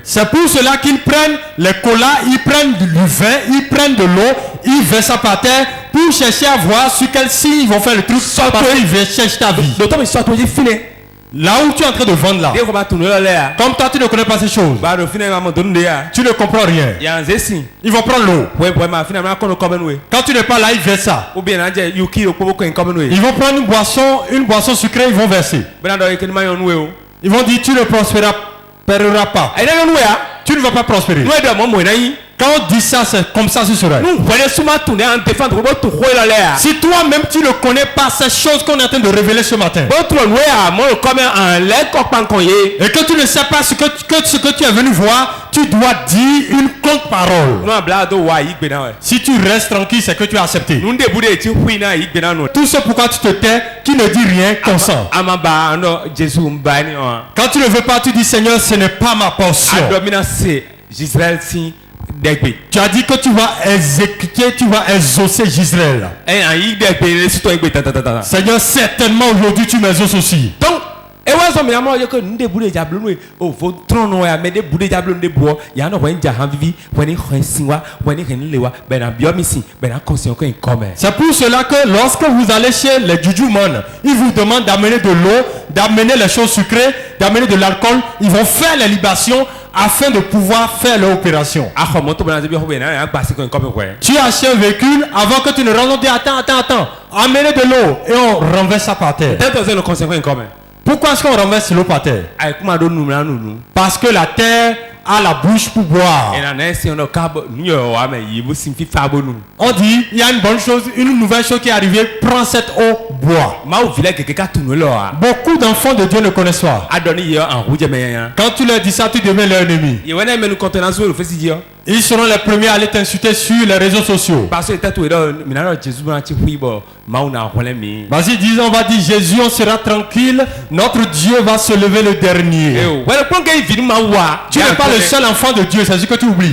C'est pour cela qu'ils prennent les colas, ils prennent du vin, ils prennent de l'eau, ils versent ça par terre pour chercher à voir sur quel signe ils vont faire le truc. Parce qu'ils cherchent ta vie. Là où tu es en train de vendre là, comme toi tu ne connais pas ces choses, tu ne comprends rien. Ils vont prendre l'eau. Quand tu n'es pas là, ils versent ça. Ils vont prendre une boisson sucrée, ils vont verser. Ils vont dire tu ne prospéreras pas. Tu ne vas pas prospérer. Quand on dit ça, c'est comme ça ce serait. Si toi-même tu ne connais pas ces choses qu'on est en train de révéler ce matin, et que tu ne sais pas ce que tu es venu voir, tu dois dire une contre-parole. Si tu restes tranquille, c'est que tu as accepté. Tout ce pourquoi tu te tais, qui ne dit rien, consent. Quand tu ne veux pas, tu dis Seigneur, ce n'est pas ma portion. Tu as dit que tu vas exécuter, tu vas exaucer Israël. Seigneur, certainement aujourd'hui tu m'exauces aussi. Donc, c'est pour cela que lorsque vous allez chez les jujumon, ils vous demandent d'amener de l'eau, d'amener les choses sucrées, d'amener de l'alcool. Ils vont faire les libations afin de pouvoir faire leur opération. Tu as acheté un véhicule avant que tu ne rentres. Attends. Amenez de l'eau et on renverse ça par terre. Pourquoi est-ce qu'on renverse l'eau par terre? Parce que la terre a la bouche pour boire. On dit, il y a une bonne chose, une nouvelle chose qui est arrivée, prends cette eau, bois. Beaucoup d'enfants de Dieu ne connaissent pas. Quand tu leur dis ça, tu deviens leur ennemi. Ils seront les premiers à aller t'insulter sur les réseaux sociaux. Vas-y, disons, on va dire Jésus, on sera tranquille. Notre Dieu va se lever le dernier. Tu n'es pas le seul enfant de Dieu, c'est ce que tu oublies.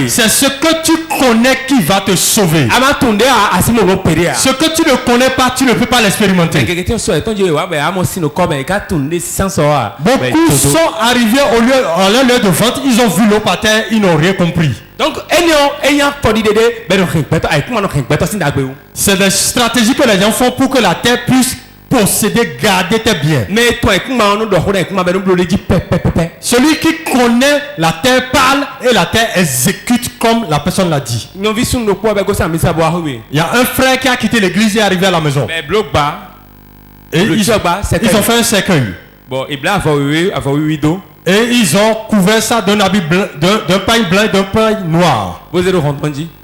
C'est ce que tu connais qui va te sauver. Ce que tu ne connais pas, tu ne peux pas l'expérimenter. Beaucoup sont arrivés à leur lieu de vente, ils ont vu l'eau par terre, ils n'ont rien compris. Donc, c'est des stratégies que les gens font pour que la terre puisse posséder, garder tes biens. Celui qui connaît la terre parle et la terre exécute comme la personne l'a dit. Il y a un frère qui a quitté l'église et est arrivé à la maison. Et ils ont fait un cercueil. Et ils ont couvert ça d'un habit blanc, d'un pain blanc et d'un pain noir.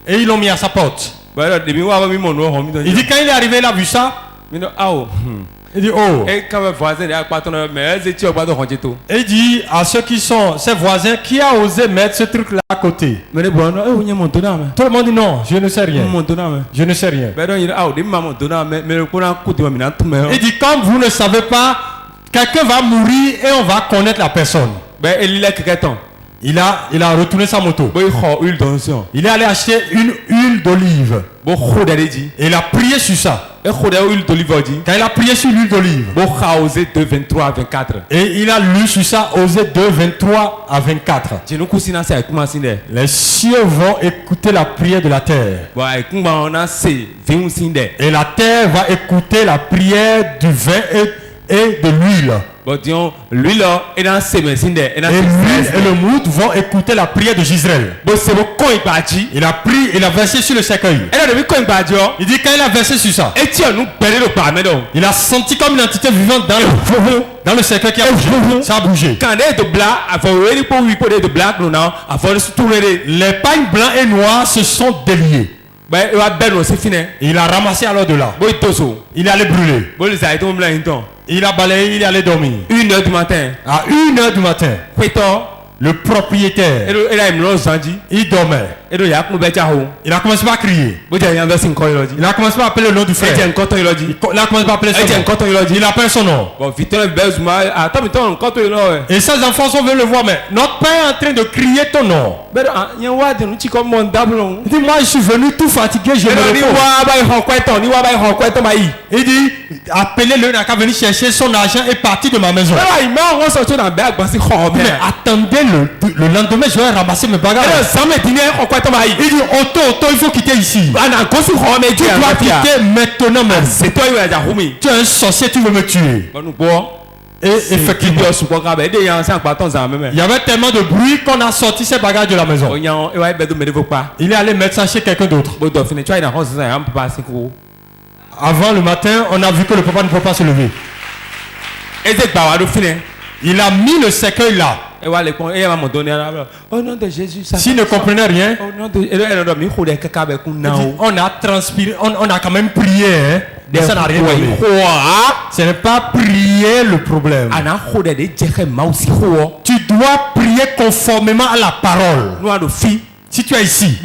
Et ils l'ont mis à sa porte. Il dit quand il est arrivé, il a vu ça. Il dit oh. Et il dit à ceux qui sont ses voisins, qui a osé mettre ce truc là à côté. Tout le monde dit non, je ne sais rien. Je ne sais rien. Il dit comme vous ne savez pas, quelqu'un va mourir et on va connaître la personne. Il a retourné sa moto. Il est allé acheter une huile d'olive. Et il a prié sur ça. Quand il a prié sur l'huile d'olive, et il a lu sur ça, Osée 2, 23 à 24. Les cieux vont écouter la prière de la terre. Et la terre va écouter la prière du vin et de l'huile. Et le mout vont écouter la prière de Gisraël. Il a pris, il a versé sur le cercueil. Il dit quand il a versé sur ça, il a senti comme une entité vivante dans le cercueil qui a bougé. Ça a bougé. Les pains blancs et noirs se sont déliés. Il a ramassé alors de là. Il est allé brûler. Il a balayé, il est allé dormir. 1h du matin. À 1h du matin. Le propriétaire, il dormait. Il a commencé à crier. Il a commencé à appeler le nom du frère. Il a commencé à appeler son nom. Il appelle son nom. Et ses enfants sont venus le voir, mais notre père est en train de crier ton nom. Il dit, moi je suis venu tout fatigué, je me repose. Il dit, appelez-le, il n'a qu'à venir chercher son argent et partir de ma maison. Mais attendez, le lendemain je vais ramasser mes bagages. Il dit, Otto, il faut quitter ici. Tu dois quitter maintenant même. Tu es un sorcier, tu veux me tuer. Et effectivement, il y avait tellement de bruit qu'on a sorti ses bagages de la maison. Il est allé mettre ça chez quelqu'un d'autre. Avant le matin, on a vu que le papa ne peut pas se lever. Il a mis le cercueil là. Au nom de Jésus, s'il ne comprenait rien, on a transpiré, on a quand même prié, hein, mais ça n'a rien donné. Ce n'est pas prier le problème. Tu dois prier conformément à la parole. Si tu es ici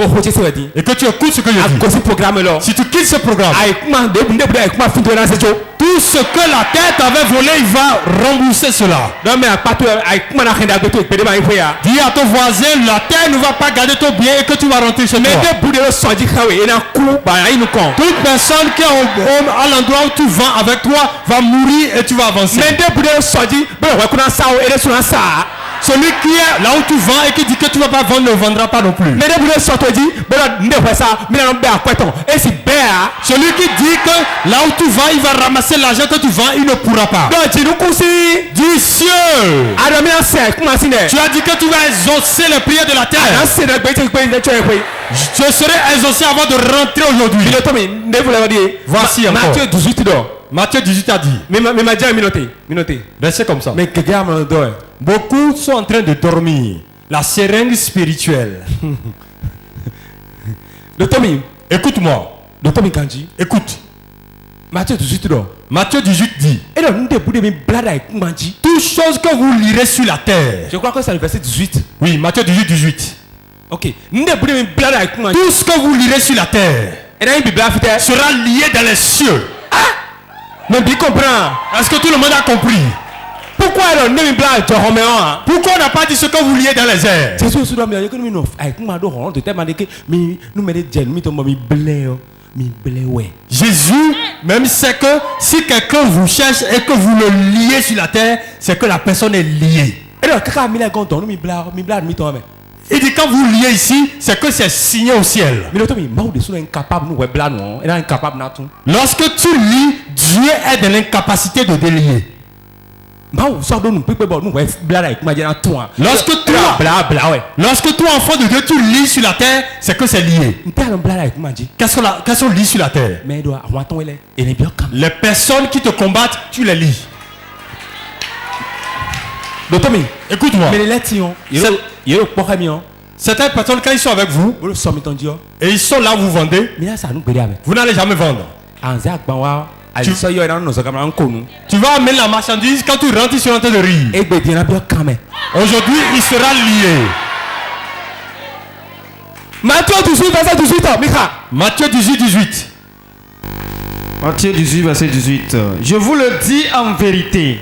et que tu écoutes ce que je dis, si tu quittes ce programme, tout ce que la terre t'avait volé, il va rembourser cela. Dis à ton voisin, la terre ne va pas garder ton bien et que tu vas rentrer chez toi. Toute personne qui est à l'endroit où tu vas avec toi va mourir et tu vas avancer. Celui qui est là où tu vends et qui dit que tu ne vas pas vendre ne vendra pas non plus. Celui qui dit que là où tu vas il va ramasser l'argent que tu vends, il ne pourra pas. Dis cieux. Tu as dit que tu vas exaucer les prières de la terre. Je serai exaucé avant de rentrer aujourd'hui. Voici encore. Matthieu 18 a dit. Mais c'est comme ça. Beaucoup sont en train de dormir. La seringue spirituelle. Écoute-moi. Écoute. Matthieu 18 Matthieu 18 dit. Toutes choses que vous lirez sur la terre. Je crois que c'est le verset 18. Oui, Matthieu 18. Ok. Tout ce que vous lirez sur la terre sera lié dans les cieux. Mais bien comprend. Est-ce que tout le monde a compris? Pourquoi Pourquoi on n'a pas dit ce que vous liez dans les airs? Jésus même sait que si quelqu'un vous cherche et que vous le liez sur la terre, c'est que la personne est liée. Il dit quand vous liez ici, c'est que c'est signé au ciel. Lorsque tu lis, Dieu est dans l'incapacité de délier. Lorsque toi, enfant de Dieu, tu lis sur la terre, c'est que c'est lié. Qu'est-ce qu'on lit sur la terre? Les personnes qui te combattent, tu les lis. Écoute-moi. Certaines personnes, quand ils sont avec vous et ils sont là, vous vendez, vous n'allez jamais vendre. Tu vas amener la marchandise, quand tu rentres, ils sont en train de rire. Aujourd'hui, il sera lié. Matthieu 18, verset 18. Matthieu 18. Matthieu 18, verset 18. Je vous le dis en vérité.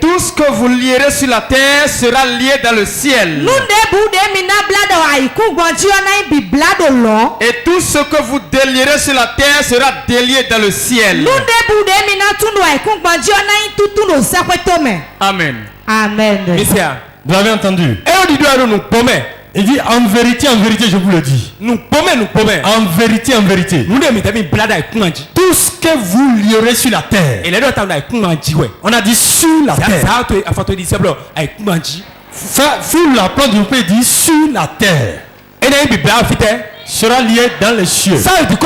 Tout ce que vous lierez sur la terre sera lié dans le ciel. Et tout ce que vous délierez sur la terre sera délié dans le ciel. Amen. Amen. Vous avez entendu? Il dit en vérité, je vous le dis. En vérité. Tout ce que vous lierez sur la terre. On a dit sur la terre. Fous la plante du pays dit sur la terre. Sera lié dans les cieux. Donc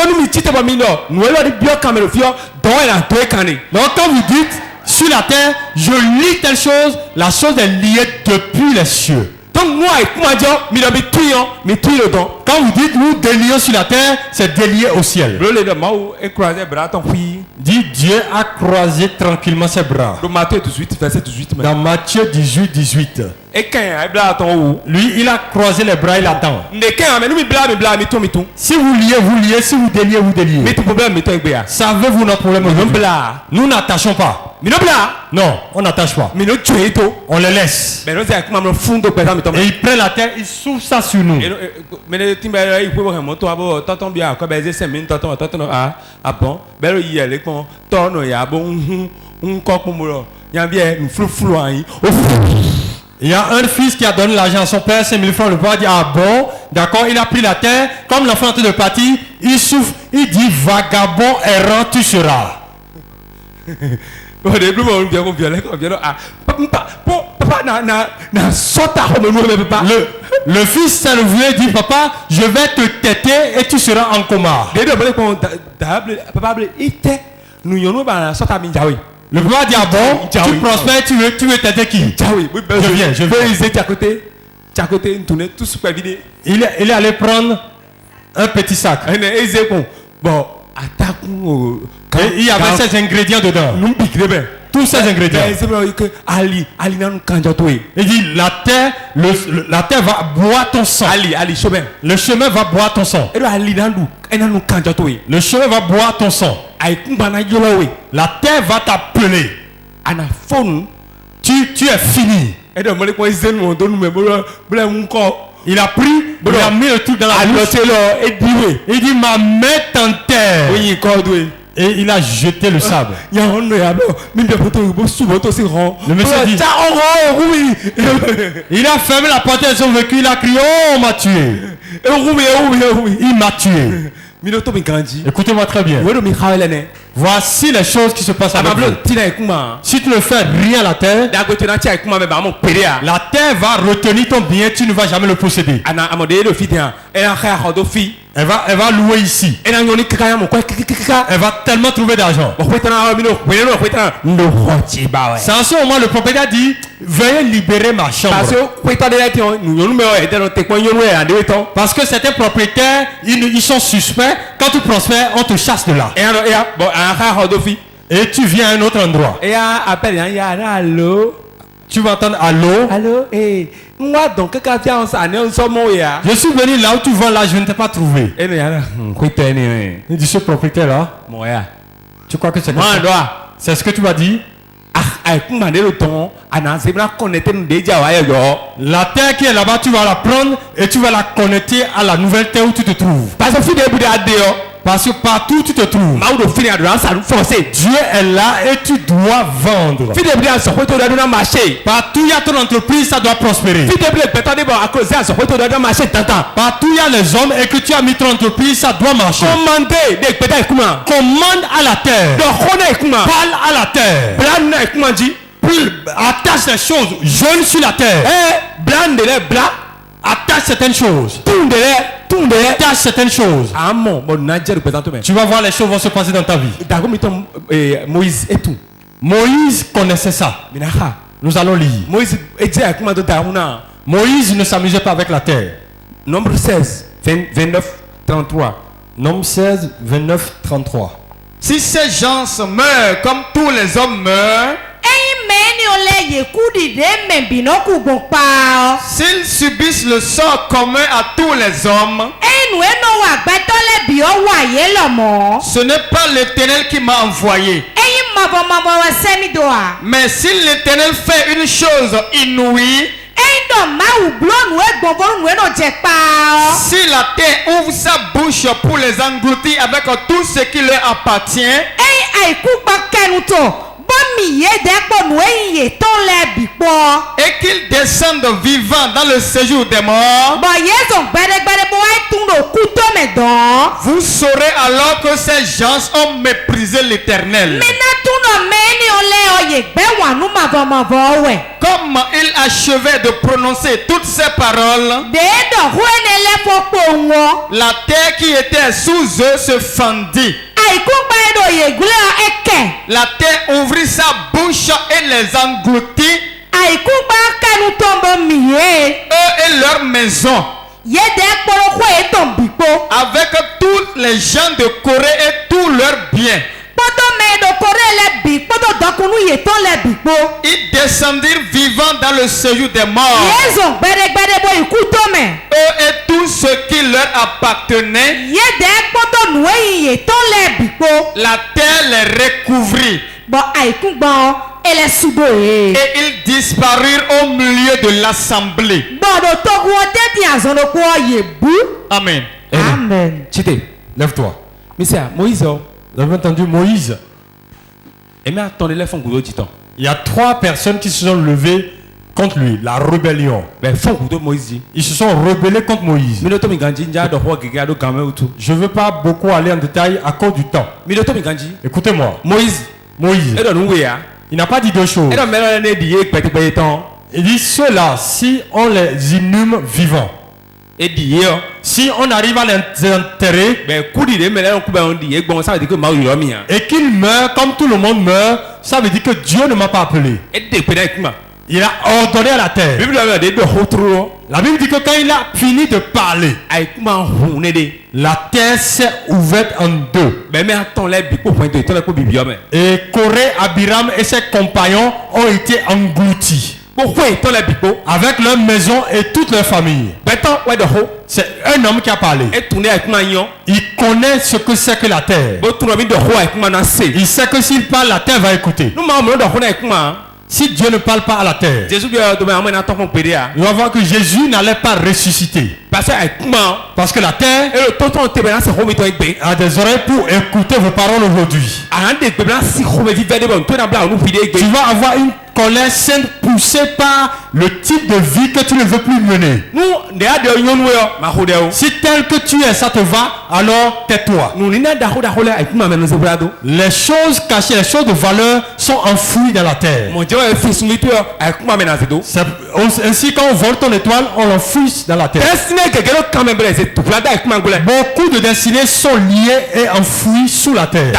quand vous dites sur la terre, je lis telle chose, la chose est liée depuis les cieux. Donc moi, quand vous dites nous délions sur la terre, c'est délié au ciel. Dit Dieu a croisé tranquillement ses bras. Dans Matthieu 18, verset 18. Dans Matthieu 18. Lui, il a croisé les bras, il attend. Si vous liez, si vous déliez, vous déliez. Savez-vous notre problème? Nous n'attachons pas. Non, on n'attache pas. On les laisse. Et ils prennent la terre, ils souffrent ça sur nous. Il y a un fils qui a donné l'argent à son père, 5 000 francs. Le père dit ah bon, d'accord, il a pris la terre. Comme l'enfant est en train de partir, il souffre, il dit vagabond errant tu seras. Le fils s'est levé et dit papa, je vais te têter et tu seras en coma. Le papa dit ah bon, tu prospères, tu veux têter qui? Je viens. Il est allé prendre un petit sac. Et il y avait ces ingrédients dedans. Tous ces ingrédients. Il dit la terre va boire ton sang. Le chemin va boire ton sang. Le chemin va boire ton sang. La terre va t'appeler. Tu es fini. Il a pris, il a mis le truc dans la bouche. Il dit ma main t'enterre. Et il a jeté le sable. Le monsieur dit, il a fermé la porte de son véhicule, il a crié, oh, on m'a tué. Il m'a tué. Écoutez-moi très bien. Voici les choses qui se passent avec vous. Si tu ne fais rien à la terre, la terre va retenir ton bien, tu ne vas jamais le posséder. Elle va louer ici. Elle va tellement trouver d'argent. C'est en ce moment le propriétaire dit, veuillez libérer ma chambre. Parce que certains propriétaires, ils sont suspects. Quand tu prospères, on te chasse de là. Et tu viens à un autre endroit. Tu vas entendre allô. Allô, je suis venu là où tu vas là, je ne t'ai pas trouvé. Il dit ce propriétaire là. Tu crois que c'est c'est ce que tu m'as dit? La terre qui est là-bas, tu vas la prendre et tu vas la connecter à la nouvelle terre où tu te trouves. Parce que partout où tu te trouves, Dieu est là et tu dois vendre. Partout où il y a ton entreprise, ça doit prospérer. Partout où il y a les hommes et que tu as mis ton entreprise, ça doit marcher. Commande à la terre. Parle à la terre. Attache les choses. Jeûne sur la terre. Attache certaines choses. Attache certaines choses. Tu vas voir les choses vont se passer dans ta vie. Moïse connaissait ça. Nous allons lire. Moïse ne s'amusait pas avec la terre. Nombre 16, 29, 33. Nombre 16, 29, 33. Si ces gens meurent comme tous les hommes meurent, s'ils subissent le sort commun à tous les hommes, ce n'est pas l'Éternel qui m'a envoyé. Mais si l'Éternel fait une chose inouïe, si la terre ouvre sa bouche pour les engloutir avec tout ce qui leur appartient, et qu'ils descendent vivants dans le séjour des morts, vous saurez alors que ces gens ont méprisé l'Éternel. Comme il achevait de prononcer toutes ces paroles, la terre qui était sous eux se fendit. La terre ouvrit sa bouche et les engloutit, eux et leurs maisons, avec tous les gens de Corée et tous leurs biens. Ils descendirent vivants dans le séjour des morts, eux et tout ce qui leur appartenait. La terre les recouvrit et ils disparurent au milieu de l'assemblée. Amen. Amen. Chité, Lève-toi. Moïse. Vous avez entendu Moïse? Il y a 3 personnes qui se sont levées contre lui, la rébellion. Ils se sont rebellés contre Moïse. Je ne veux pas beaucoup aller en détail à cause du temps. Écoutez-moi. Moïse, il n'a pas dit 2 choses. Il dit ceux-là, si on les inhume vivants, si on arrive à les enterrer et qu'ils meurent comme tout le monde meurt, ça veut dire que Dieu ne m'a pas appelé. Il a ordonné à la terre. La Bible dit que quand il a fini de parler, la terre s'est ouverte en 2. Et Corée, Abiram et ses compagnons ont été engloutis avec leur maison et toute leur famille. C'est un homme qui a parlé. Il connaît ce que c'est que la terre. Il sait que s'il parle, la terre va écouter. Si Dieu ne parle pas à la terre, nous allons voir que Jésus n'allait pas ressusciter. Parce que la terre a des oreilles pour écouter vos paroles aujourd'hui. Tu vas avoir une colère sainte poussée par le type de vie que tu ne veux plus mener. Si tel que tu es, ça te va, alors tais-toi. Les choses cachées, les choses de valeur sont enfouies dans la terre. C'est ainsi quand on vole ton étoile, on l'enfouit dans la terre. Beaucoup de destinées sont liées et enfouies sous la terre.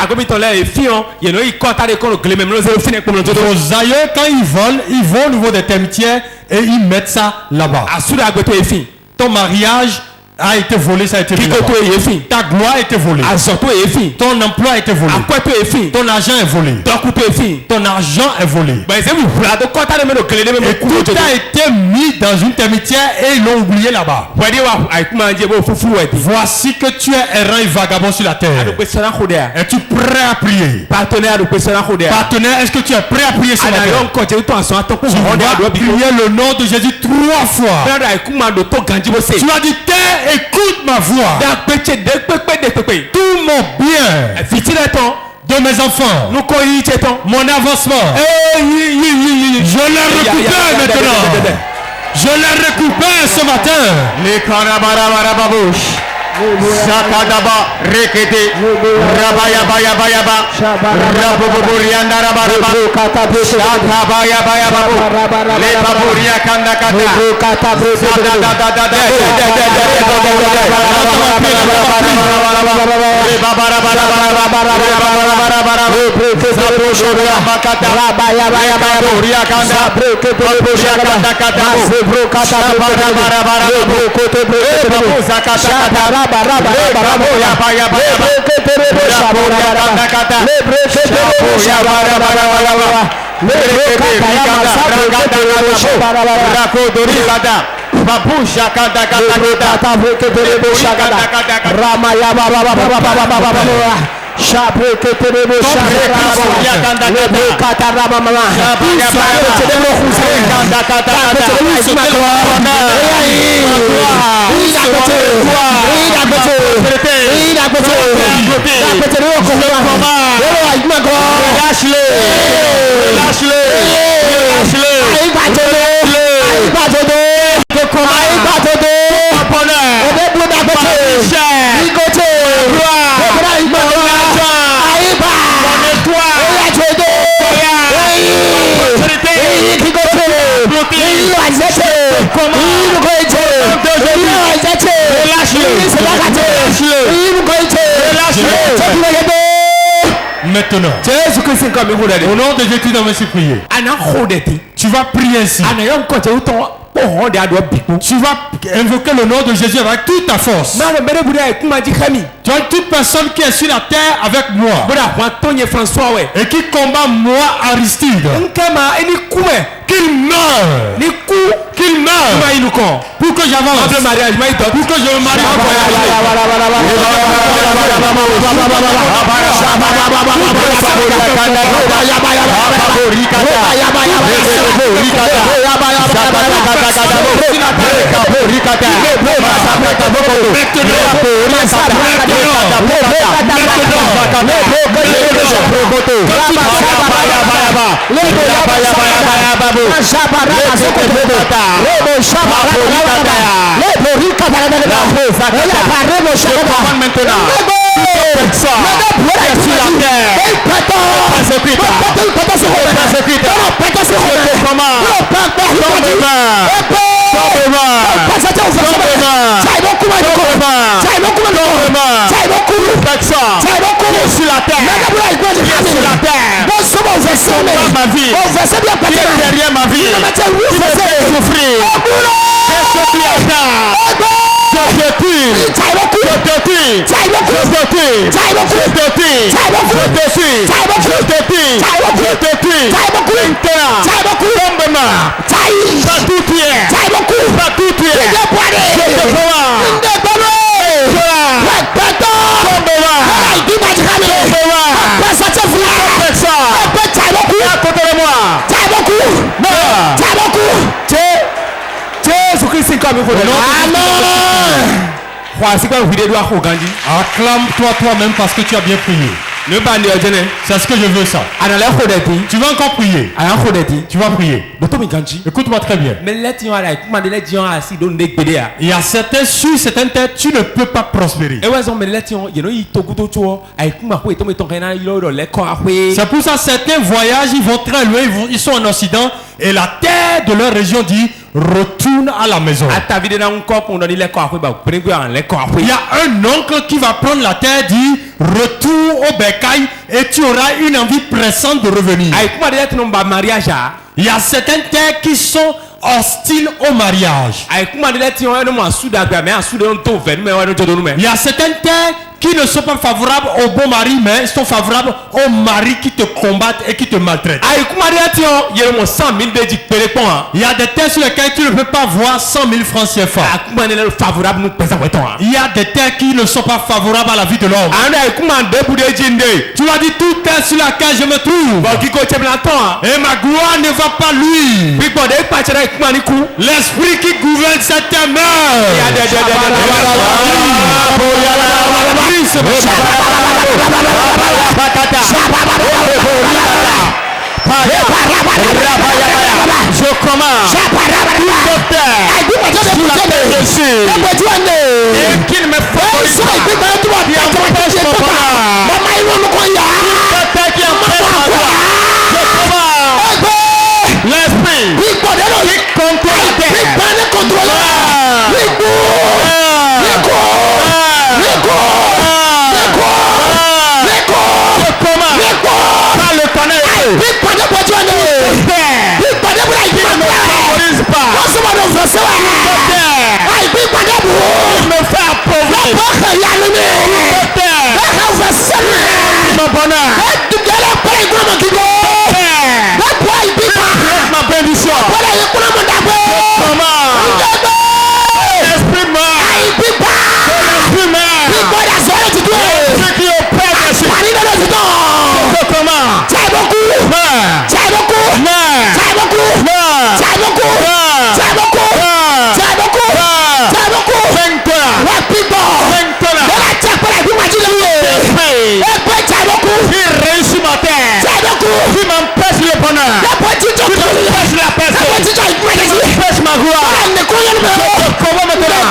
Vos aïeux, quand ils vont au niveau des termitières et ils mettent ça là-bas. Ton mariage a été volé, ça a été volé. Ta gloire a été volée. Ton emploi a été volé. Ton argent est volé. Ton argent est volé. Et tout a été mis dans une termitière et ils l'ont oublié là-bas. Voici que tu es errant et vagabond sur la terre. Es-tu prêt à prier? Partenaire, est-ce que tu es prêt à prier sur la terre? Tu vas prier le nom de Jésus 3 fois. Tu vas dire, terre, écoute ma voix. Tout mon bien de mes enfants, mon avancement, je les récupère maintenant. Je les récupère ce matin. Sakadaba rekete rabaya baya baya ba raboborianda rabaraba sakabaya baya babu le baburia kanda kata Maintenant, au nom de Jésus, nous allons prier. Tu vas prier ainsi. Tu vas invoquer le nom de Jésus avec toute ta force. Tu as toute personne qui est sur la terre avec moi et qui combat moi, Aristide. Qu'il meure. Qu'il meure. Pour que j'avance. Pour que je me marie. Acclame-toi toi-même parce que tu as bien prié. C'est ce que je veux ça. Tu vas encore prier. Tu vas prier. Écoute-moi très bien. Il y a certains sur certaines têtes, tu ne peux pas prospérer. C'est pour ça certains voyagent, ils vont très loin, ils sont en Occident et la terre de leur région dit retourne à la maison. Il y a un oncle qui va prendre la terre, dit retourne au bercail et tu auras une envie pressante de revenir. Il y a certaines terres qui sont hostiles au mariage. Il y a certaines terres qui ne sont pas favorables au bon mari, mais sont favorables aux maris qui te combattent et qui te maltraitent. Il y a des terres sur lesquelles tu ne peux pas voir 100 000 francs CFA. Il y a des terres qui ne sont pas favorables à la vie de l'homme. Tu vas dire toute terre sur laquelle je me trouve. Et ma gloire ne va pas lui. L'esprit qui gouverne cette terre meurt. Je commande toute terre sous la terre dessus et qu'il me fasse qui empêche mon bonheur, toute terre qui empêche ma gloire. Je commande l'esprit qui contrôle la terre. Qui m'empêche le bonheur, qui m'empêche la personne, qui m'empêche ma gloire. Comment maintenant?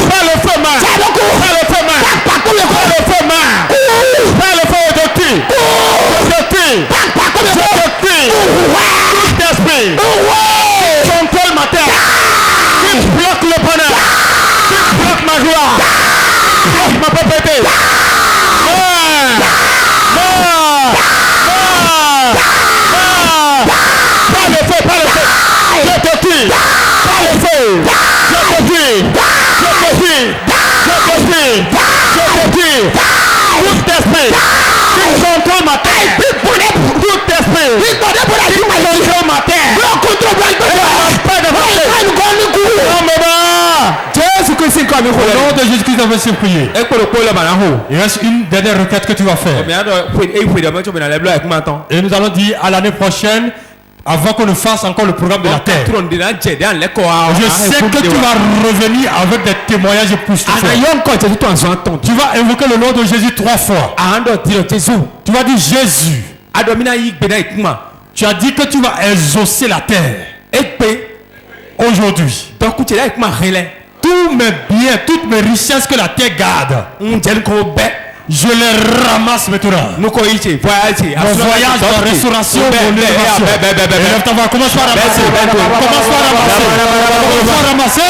Pas le feu main, pas le feu main, pas le feu main, pas le feu de qui? Tout esprit qui contrôle ma terre, qui bloque le bonheur, qui bloque ma gloire, bloque ma propriété. Pas le feu, pas le feu. Je te tue, pas le feu. Je te tue, je te tue, je te tue, je te tue. Tout esprit qui contrôle ma terre, tout esprit qui contrôle ma terre, Au nom de Jésus-Christ, on va se prier. Il reste une dernière requête que tu vas faire. Et nous allons dire à l'année prochaine, avant qu'on ne fasse encore le programme de la terre. Je sais que tu vas revenir avec des témoignages époustouflants. Tu vas invoquer le nom de Jésus 3 fois. Tu vas dire Jésus. Tu as dit que tu vas exaucer la terre. Aujourd'hui. Tous mes biens, toutes mes richesses que la terre garde, je les ramasse maintenant. Mon voyage de restauration, mon élévation. Commence par ramasser. Commence par ramasser.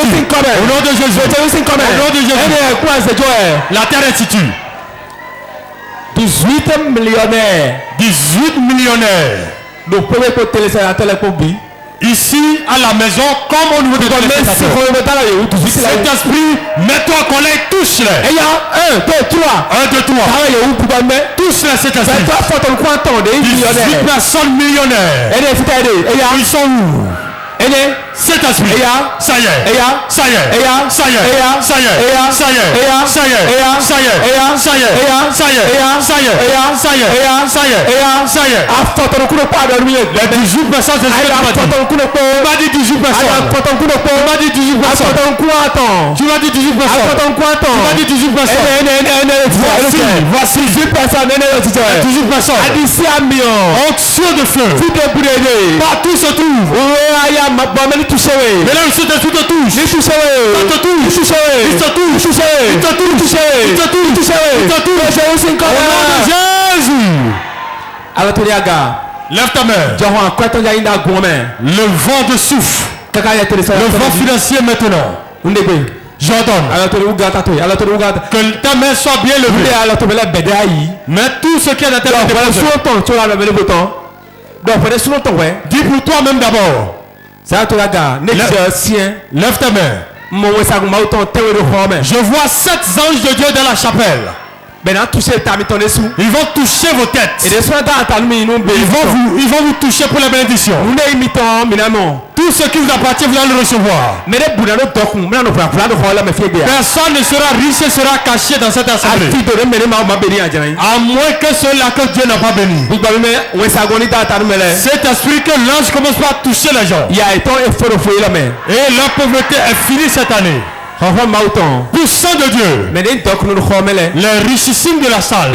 Au nom de Jésus. Au nom de Jésus. La terre est titue. 18 millionnaires. 18 millionnaires. Le premier téléspectateur est pour Ici à la maison comme au niveau de téléspectateurs. Cet esprit, mets-toi en colère, touche-les. Et il y a 1, 2, 3. 1, 2, 3. Touche-les cet esprit. 18 personnes millionnaires. Ils sont où? Cet esprit, ça y est, ça y est, ça y est, ça y est, ça y est, ça y est, ça y est, ça y est, ça y est, ça y est, ça y est, ça y est, ça y est. Les 18 personnes, c'est ce que tu m'as dit. 18 personnes. Tu m'as dit 18 personnes. Tu m'as dit 18 personnes. Tu m'as dit 18 personnes. Voici 18 personnes. 18 personnes. Onction de feu. Partout se trouve. Mesdames, c'est un truc de touche. Il te touche. Il te touche. Il te touche. Il te touche. Au nom de Jésus. Lève ta main. Le vent de souffle. Le vent financier maintenant. J'ordonne que ta main soit bien levée. Mais tout ce qui est dans ta main, dis pour toi-même d'abord. Lève ta main. Je vois 7 anges de Dieu dans la chapelle. Ils vont toucher vos têtes. Ils vont vous toucher pour la bénédiction. Tout ce qui vous appartient, vous allez le recevoir. Personne ne sera riche et sera caché dans cette assemblée. À moins que ceux-là que Dieu n'a pas béni. Cet esprit que l'ange commence par toucher les gens. Et leur pauvreté est finie cette année. Puissant de Dieu, les richissimes de la salle,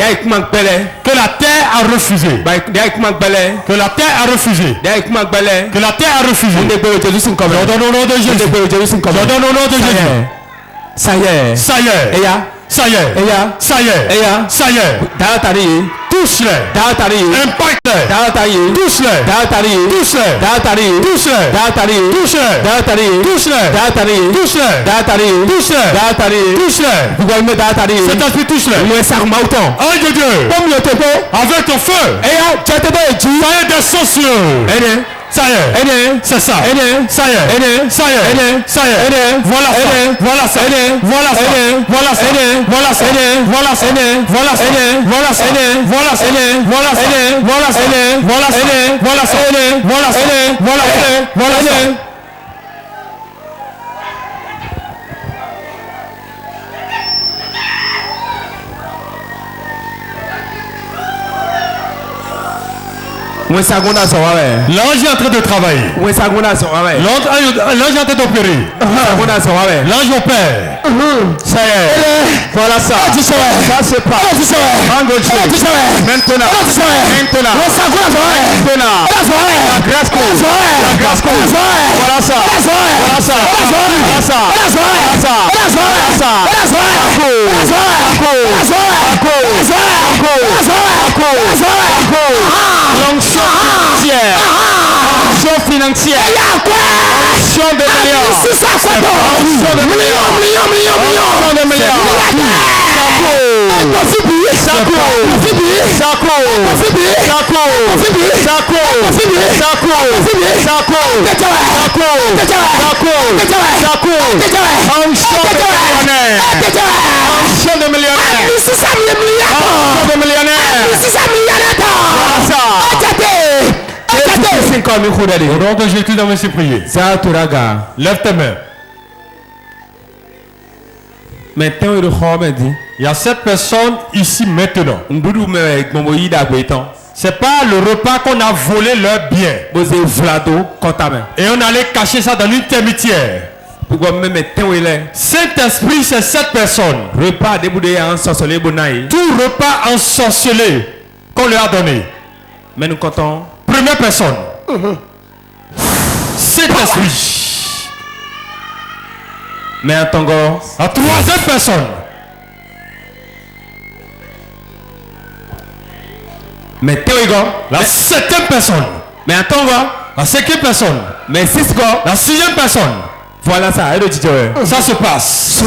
que la terre a refusé, que la terre a refusé, que la terre a refusé. Je donne au nom de Jésus. Je donne au nom de Jésus. Ça y est. Ça y est. Ça y est. Ça y est. Ça y est. Touche-les. Impacte-les. Touche-les. Touche-les. Touche-les. Touche-les. Touche-les. Touche-les. Touche-les. Cet esprit touche-les. Ange de Dieu. Avec ton feu. Ça y est, descends sur eux. Ça y est, c'est ça. Ça y est, ça y est, ça y est. Voilà ça, voilà ça, voilà ça, voilà ça, voilà ça, voilà ça, voilà ça, voilà ça, voilà ça, voilà ça, voilà ça, voilà ça, voilà ça, voilà ça, voilà ça, voilà ça. L'ange est en train de travailler. L'ange est en train d'opérer. L'ange opère. Ça y est. Voilà ça. Ça se passe. Maintenant. La grâce cause. Voilà ça. Voilà ça. Voilà ça. L'onction financière. Onction de millions. Onction de millions. Onction de millions. Au nom de Jésus, dans mes prières. Lève tes mains. Maintenant, il y a 7 personnes ici maintenant. C'est pas le repas qu'on a volé leur bien. Et on allait cacher ça dans une termitière. Saint-Esprit, c'est 7 personnes. Tout repas ensorcelé qu'on leur a donné. Mais nous comptons. Première personne. Saint-Esprit. Mais à Tongo. La troisième personne. Mais Théogo. La septième personne. Mais à Tongo. La cinquième personne. Mais Cisco. La sixième personne. Voilà ça. Ça se passe.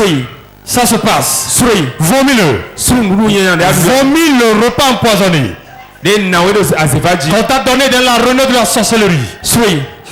Ça se passe. Vomis-le. Vomis le repas empoisonné. Qu'on t'a donné dans la renommée de la sorcellerie.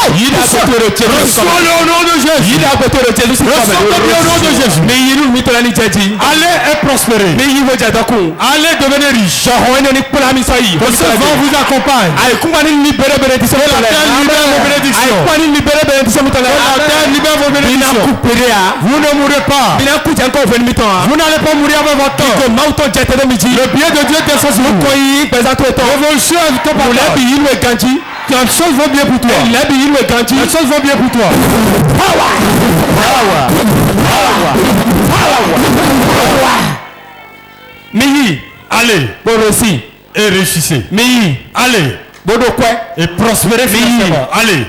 Reçois le nom de Jésus. Recevez-le au nom de Jésus. Allez et prospérez. Allez devenir riche. Que ce vent vous accompagne. Que la terre libère vos bénédictions. Que la terre libère vos bénédictions. Vous ne mourrez pas. Vous n'allez pas mourir avec votre temps. Le bien de Dieu descend sur vous. Révolution est capable. Les choses vont bien pour toi. Les choses vont bien pour toi. Allez. Et réussissez. Allez. Et prospérez financièrement. Allez.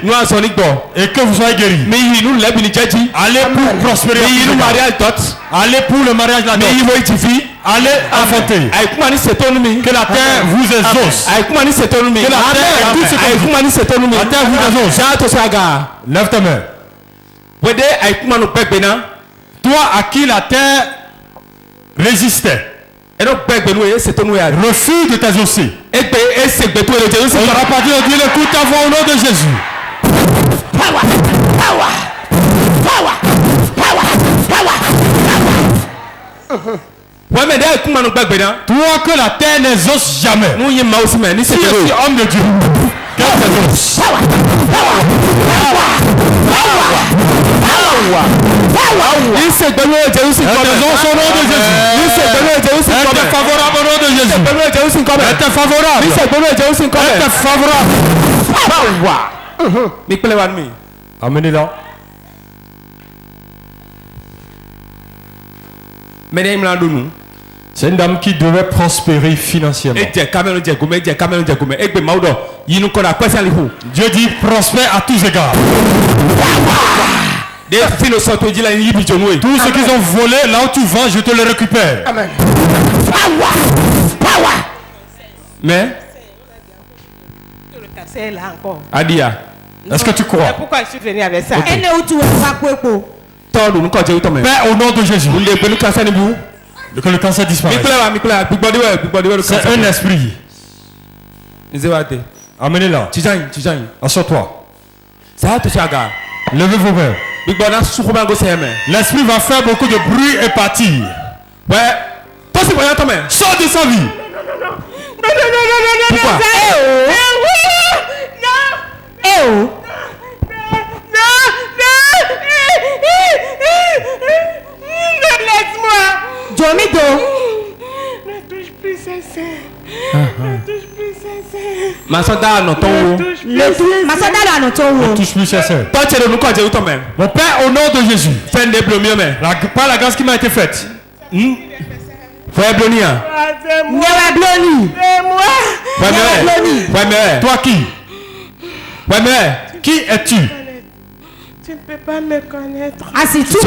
Et que vous soyez guéris. Allez pour prospérer. Allez pour le mariage de la dot. Allez enfanter. Que la terre vous exauce. Que la terre vous exauce. Lève ta main. Toi à qui la terre résistait. Refuse de t'exaucer. On n'aura pas dit Dieu, écoute ta voix au nom de Jésus. Toi que la terre n'exauce jamais. Si je suis homme de Dieu, qu'elle t'exauce. Son nom de Jésus. Être favorable au nom de Jésus. Être favorable. Amenez-la. C'est une dame qui devait prospérer financièrement. Dieu dit prospère à tous égards. Tout ce qu'ils ont volé, là où tu vends, je te le récupère. Amen. Mais Adia, est-ce que tu crois? Pourquoi je suis venu avec ça? Okay. Père, au nom de Jésus, que le cancer disparaisse. C'est un esprit. Amenez-la. Assois-toi. Levez vos mains. L'esprit va faire beaucoup de bruit et partir. Sors de sa vie. Pourquoi? Laisse-moi. Jomido. Ne touche plus sa sœur. Ne touche plus sa sœur. Ne touche plus sa sœur. Mon Père, au nom de Jésus, par la grâce qui m'a été faite. Frère Blonia. C'est moi. Toi qui? Qui es-tu? Tu ne peux pas me connaître. Ah, c'est tout.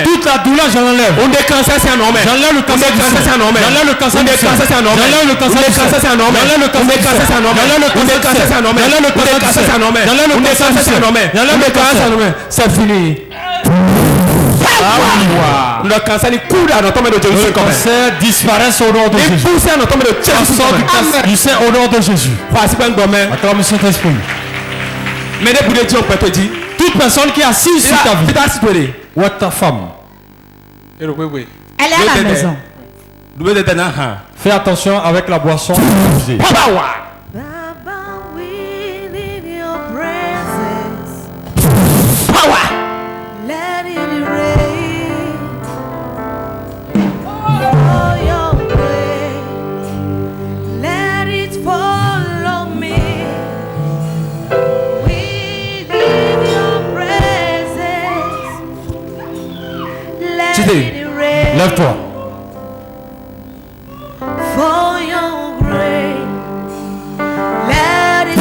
Toute la douleur, j'en enlève. J'enlève le cancer du sein. J'enlève le cancer du sein. J'enlève le cancer du sein. J'enlève le cancer du sein. J'enlève le cancer du sein. J'enlève le cancer du sein. J'enlève le cancer du sein. J'enlève le cancer. C'est fini. Le cancer disparaît au nom de Jésus. Sort du cancer du sein au nom de Jésus. Acclame le Saint-Esprit. Toute personne qui est assise sur ta vie ou ta femme, elle est à la maison. fais attention avec la boisson. Let it rain. Oh, your grace. Let it follow me. We need your presence. Let it rain. Lève-toi. For your grace. Let it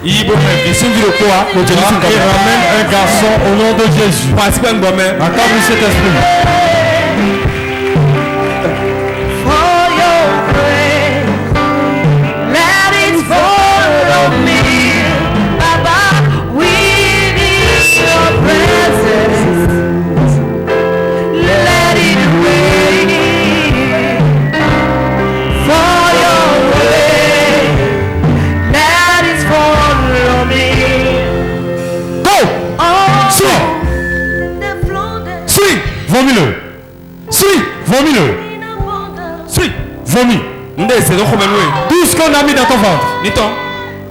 Il ramène un garçon au nom de Jésus. Acclame le Saint-Esprit. for your grace. Let it follow me. Baba, we Vomis-le. Suis. Vomis-le. Suis. Vomis. Tout ce qu'on a mis dans ton ventre. Niton.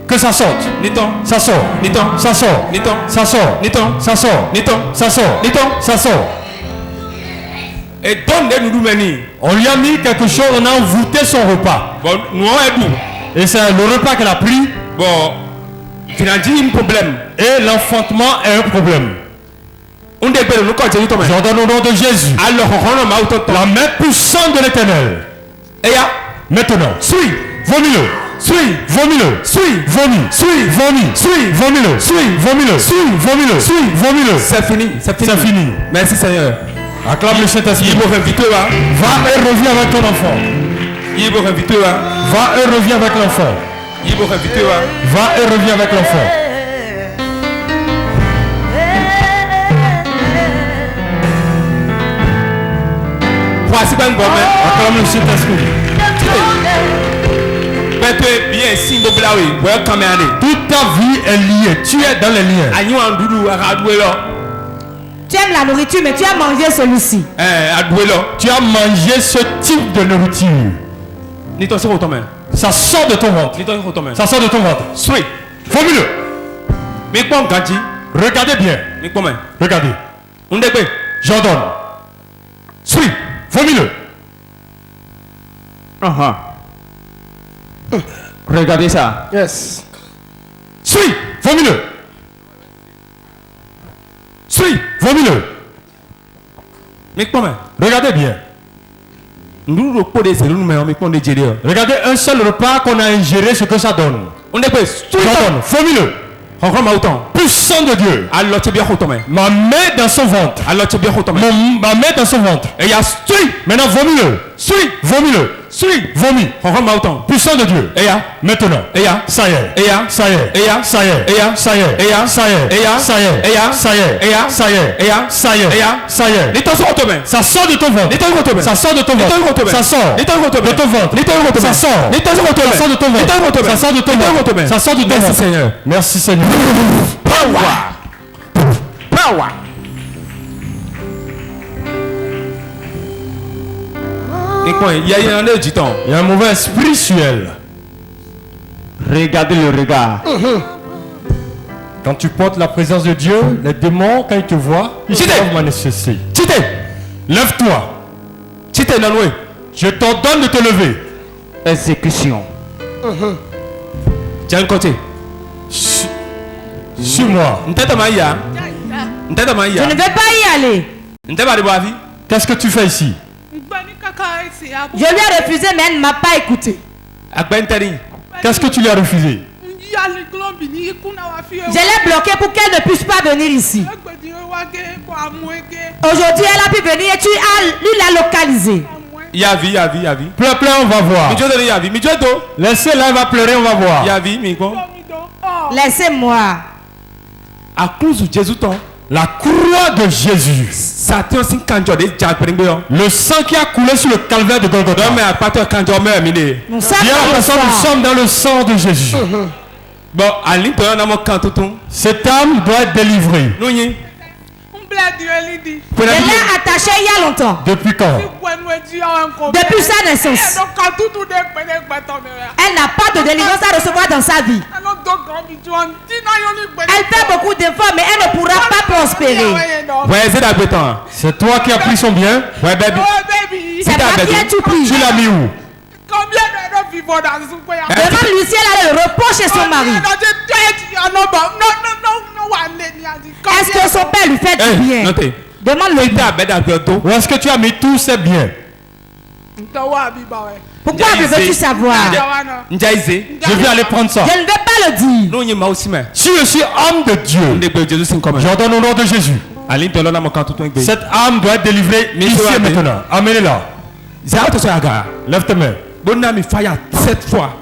Que ça sorte. Niton. Ça sort. Niton. Ça sort. Niton. Ça sort. Niton. Ça sort. Niton. Ça sort. Niton. Ça sort. Et donne des noudous meni. On lui a mis quelque chose, on a envoûté son repas. Bon, nous on est Et c'est le repas qu'elle a pris. bon, finalement, un problème. Et l'enfantement est un problème. On débère nous quand Jésus tombe. J'ordonne au nom de Jésus. Alors, on a mal au La main puissante de l'Éternel. Et ya, Maintenant. suis. Vomis-le. Suis. Vomis-le. Suis. Vomis. Suis. Vomis. Suis. Vomis-le. Suis. Vomis-le. Suis. Vomis-le. Suis. Vomis-le. C'est fini. C'est fini. C'est fini. Merci Seigneur. Acclame le Saint-Esprit. Il vous invite là. Va et reviens avec ton enfant. Il vous invite là. Va et reviens avec l'enfant. Il vous invite là. Va et reviens avec l'enfant. Voici pas une bonne main. Acclame le Saint-Esprit. Peut-être bien si vous blaouez. Welcome à aller. Toute ta vie est liée. Tu es dans les liens. Agnou en doudou à radoué là. Tu aimes la nourriture, mais tu as mangé celui-ci. À doué là. Tu as mangé ce type de nourriture. Ni ton sur ton main. Ça sort de ton ventre. Ni ton sur ton main. Ça sort de ton ventre. Suis. Vomis-le. Mais quoi on dit? Regardez bien. Mais comment? Regardez. On débère. J'ordonne. Suis. Vomis-le. Regardez ça. Yes. Suis. Vomis-le. Suis. Vomis-le. Mais comment? Regardez bien. Nous le pot des nous mais on met qu'on est géré. Regardez un seul repas qu'on a ingéré, ce que ça donne. On débère. J'ordonne. Vomis-le. Encore ma autant. Puissant de Dieu. Alors tu es bien au main. Ma main dans son ventre. Alors tu es bien au main. Ma main dans son ventre. Et il y a suis. Maintenant, vomis-le. Suis. Vomis-le. Suis. Vomis. Encore ma autant. Puissant de Dieu. Et ya. Maintenant. Et ya. Ça y est. Et ya. Ça y est. Et ya. Ça y est. Et ya. Ça y est. Et ya. Ça y est. Et ya. Ça y est. Et ya. Ça y est. Et ya. Ça y est. Et ya. Ça y est. Et ya. Ça y est. Les temps sur ton main. Ça sort de ton ventre. Les temps sur ton main. Ça sort de ton Les temps sur ventre. ton main. Ça sort Les temps sur ton main. de ton ventre. Les temps sur ton main. Ça sort. Les temps sur ton main. Ça sort de ton Les temps sur ventre. ton main. Ça sort de ton Les temps sur ventre. ton main. Ça sort de ton Merci ventre. Seigneur. Merci Seigneur. Power. Power. Et quoi? Il y a un œil du temps. Il y a un mauvais spirituel. Regardez le regard. Quand tu portes la présence de Dieu, les démons, quand ils te voient, ils Chité. doivent manifester. Chité. Lève-toi. Chité Nanoué. Je t'ordonne de te lever. Exécution. Tiens, côté. Suis-moi. N'tête maïa. N'tête Je maïa. ne vais pas y aller. N'tête pas de bois vie. Qu'est-ce que tu fais ici? Je lui ai refusé, mais elle ne m'a pas écouté. À ben tari. Qu'est-ce que tu lui as refusé? Je l'ai bloqué pour qu'elle ne puisse pas venir ici. Aujourd'hui, elle a pu venir et tu as lui l'a localisé. Yavi, yavi, yavi. Pleure, pleure, on va voir. Mi Dieu donne yavi. Mi Dieu do. Laissez-la, elle va pleurer, on va voir. Yavi, mi quoi? Laissez-moi. À cause de Jésus ton. La croix de Jésus. Satan sin kanjo de japringo yo. Le sang qui a coulé sur le calvaire de Golgotha. Non mais à partir kanjo me mine. Nous sommes Viens dans le personne, nous sang. sommes dans le sang de Jésus. Bon, à l'intérieur on a mon canton. Cette âme doit être délivrée. Nous y. Je l'ai attachée il y a longtemps. Depuis quand? Depuis sa naissance. Elle n'a pas de délivrance à recevoir dans sa vie. Elle fait beaucoup d'efforts, mais elle ne pourra pas prospérer. Ouais, c'est d'habitants. C'est toi qui as pris son bien. Ouais, baby. C'est pas qui est tout pris. Tu l'as mis où? Demande-lui si elle a le repos chez son mari. Est-ce que son père lui fait du bien? Notez. Demande-le. Où est-ce que tu as mis tous ces biens? Pourquoi veux-tu savoir? Njaïse. Je vais aller prendre ça. Je ne vais pas le dire. Nous y ma aussi mais. Si je suis homme de Dieu, Jésus sin comme. j'ordonne au nom de Jésus. À l'intérieur on a mon canton. Cette âme doit être délivrée ici et maintenant. Amenez-la. Zéro to saga. Lève tes mains. Bonne mi fire 7 fois.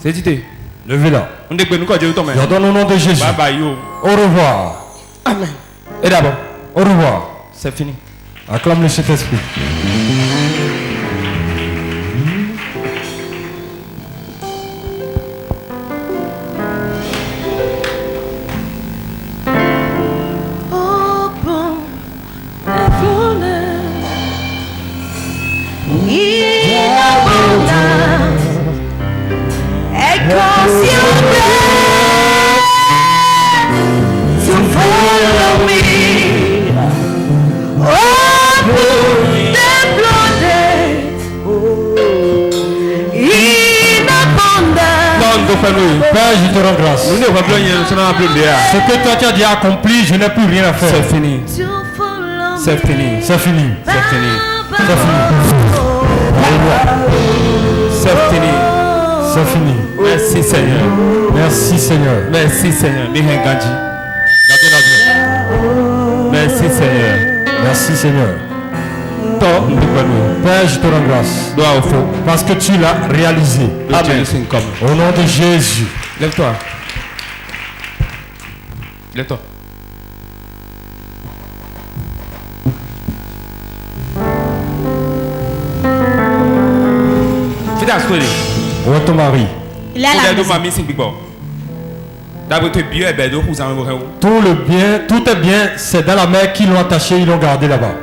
C'est dit. Levez-la. On est nous quand Jésus tombe. J'ordonne au nom de Jésus. Bye bye yo. Au revoir. Amen. Et d'abord. Au revoir. C'est fini. Acclame le Saint-Esprit. Père, je te rends grâce. Ce que toi tu as déjà accompli, je n'ai plus rien à faire. C'est fini. C'est fini. C'est fini. C'est fini. C'est fini. C'est fini. C'est fini. Merci Seigneur. Merci Seigneur. Merci Seigneur. Gardez la vie. Merci Seigneur. Merci Seigneur. Père, je te rends grâce. Parce que tu l'as réalisé. Amen. Au nom de Jésus. Lève-toi. Lève-toi. Où est ton mari? Il est à la maison. Tout le bien, tout est bien, c'est dans la mer qu'ils l'ont attaché, ils l'ont gardé là-bas.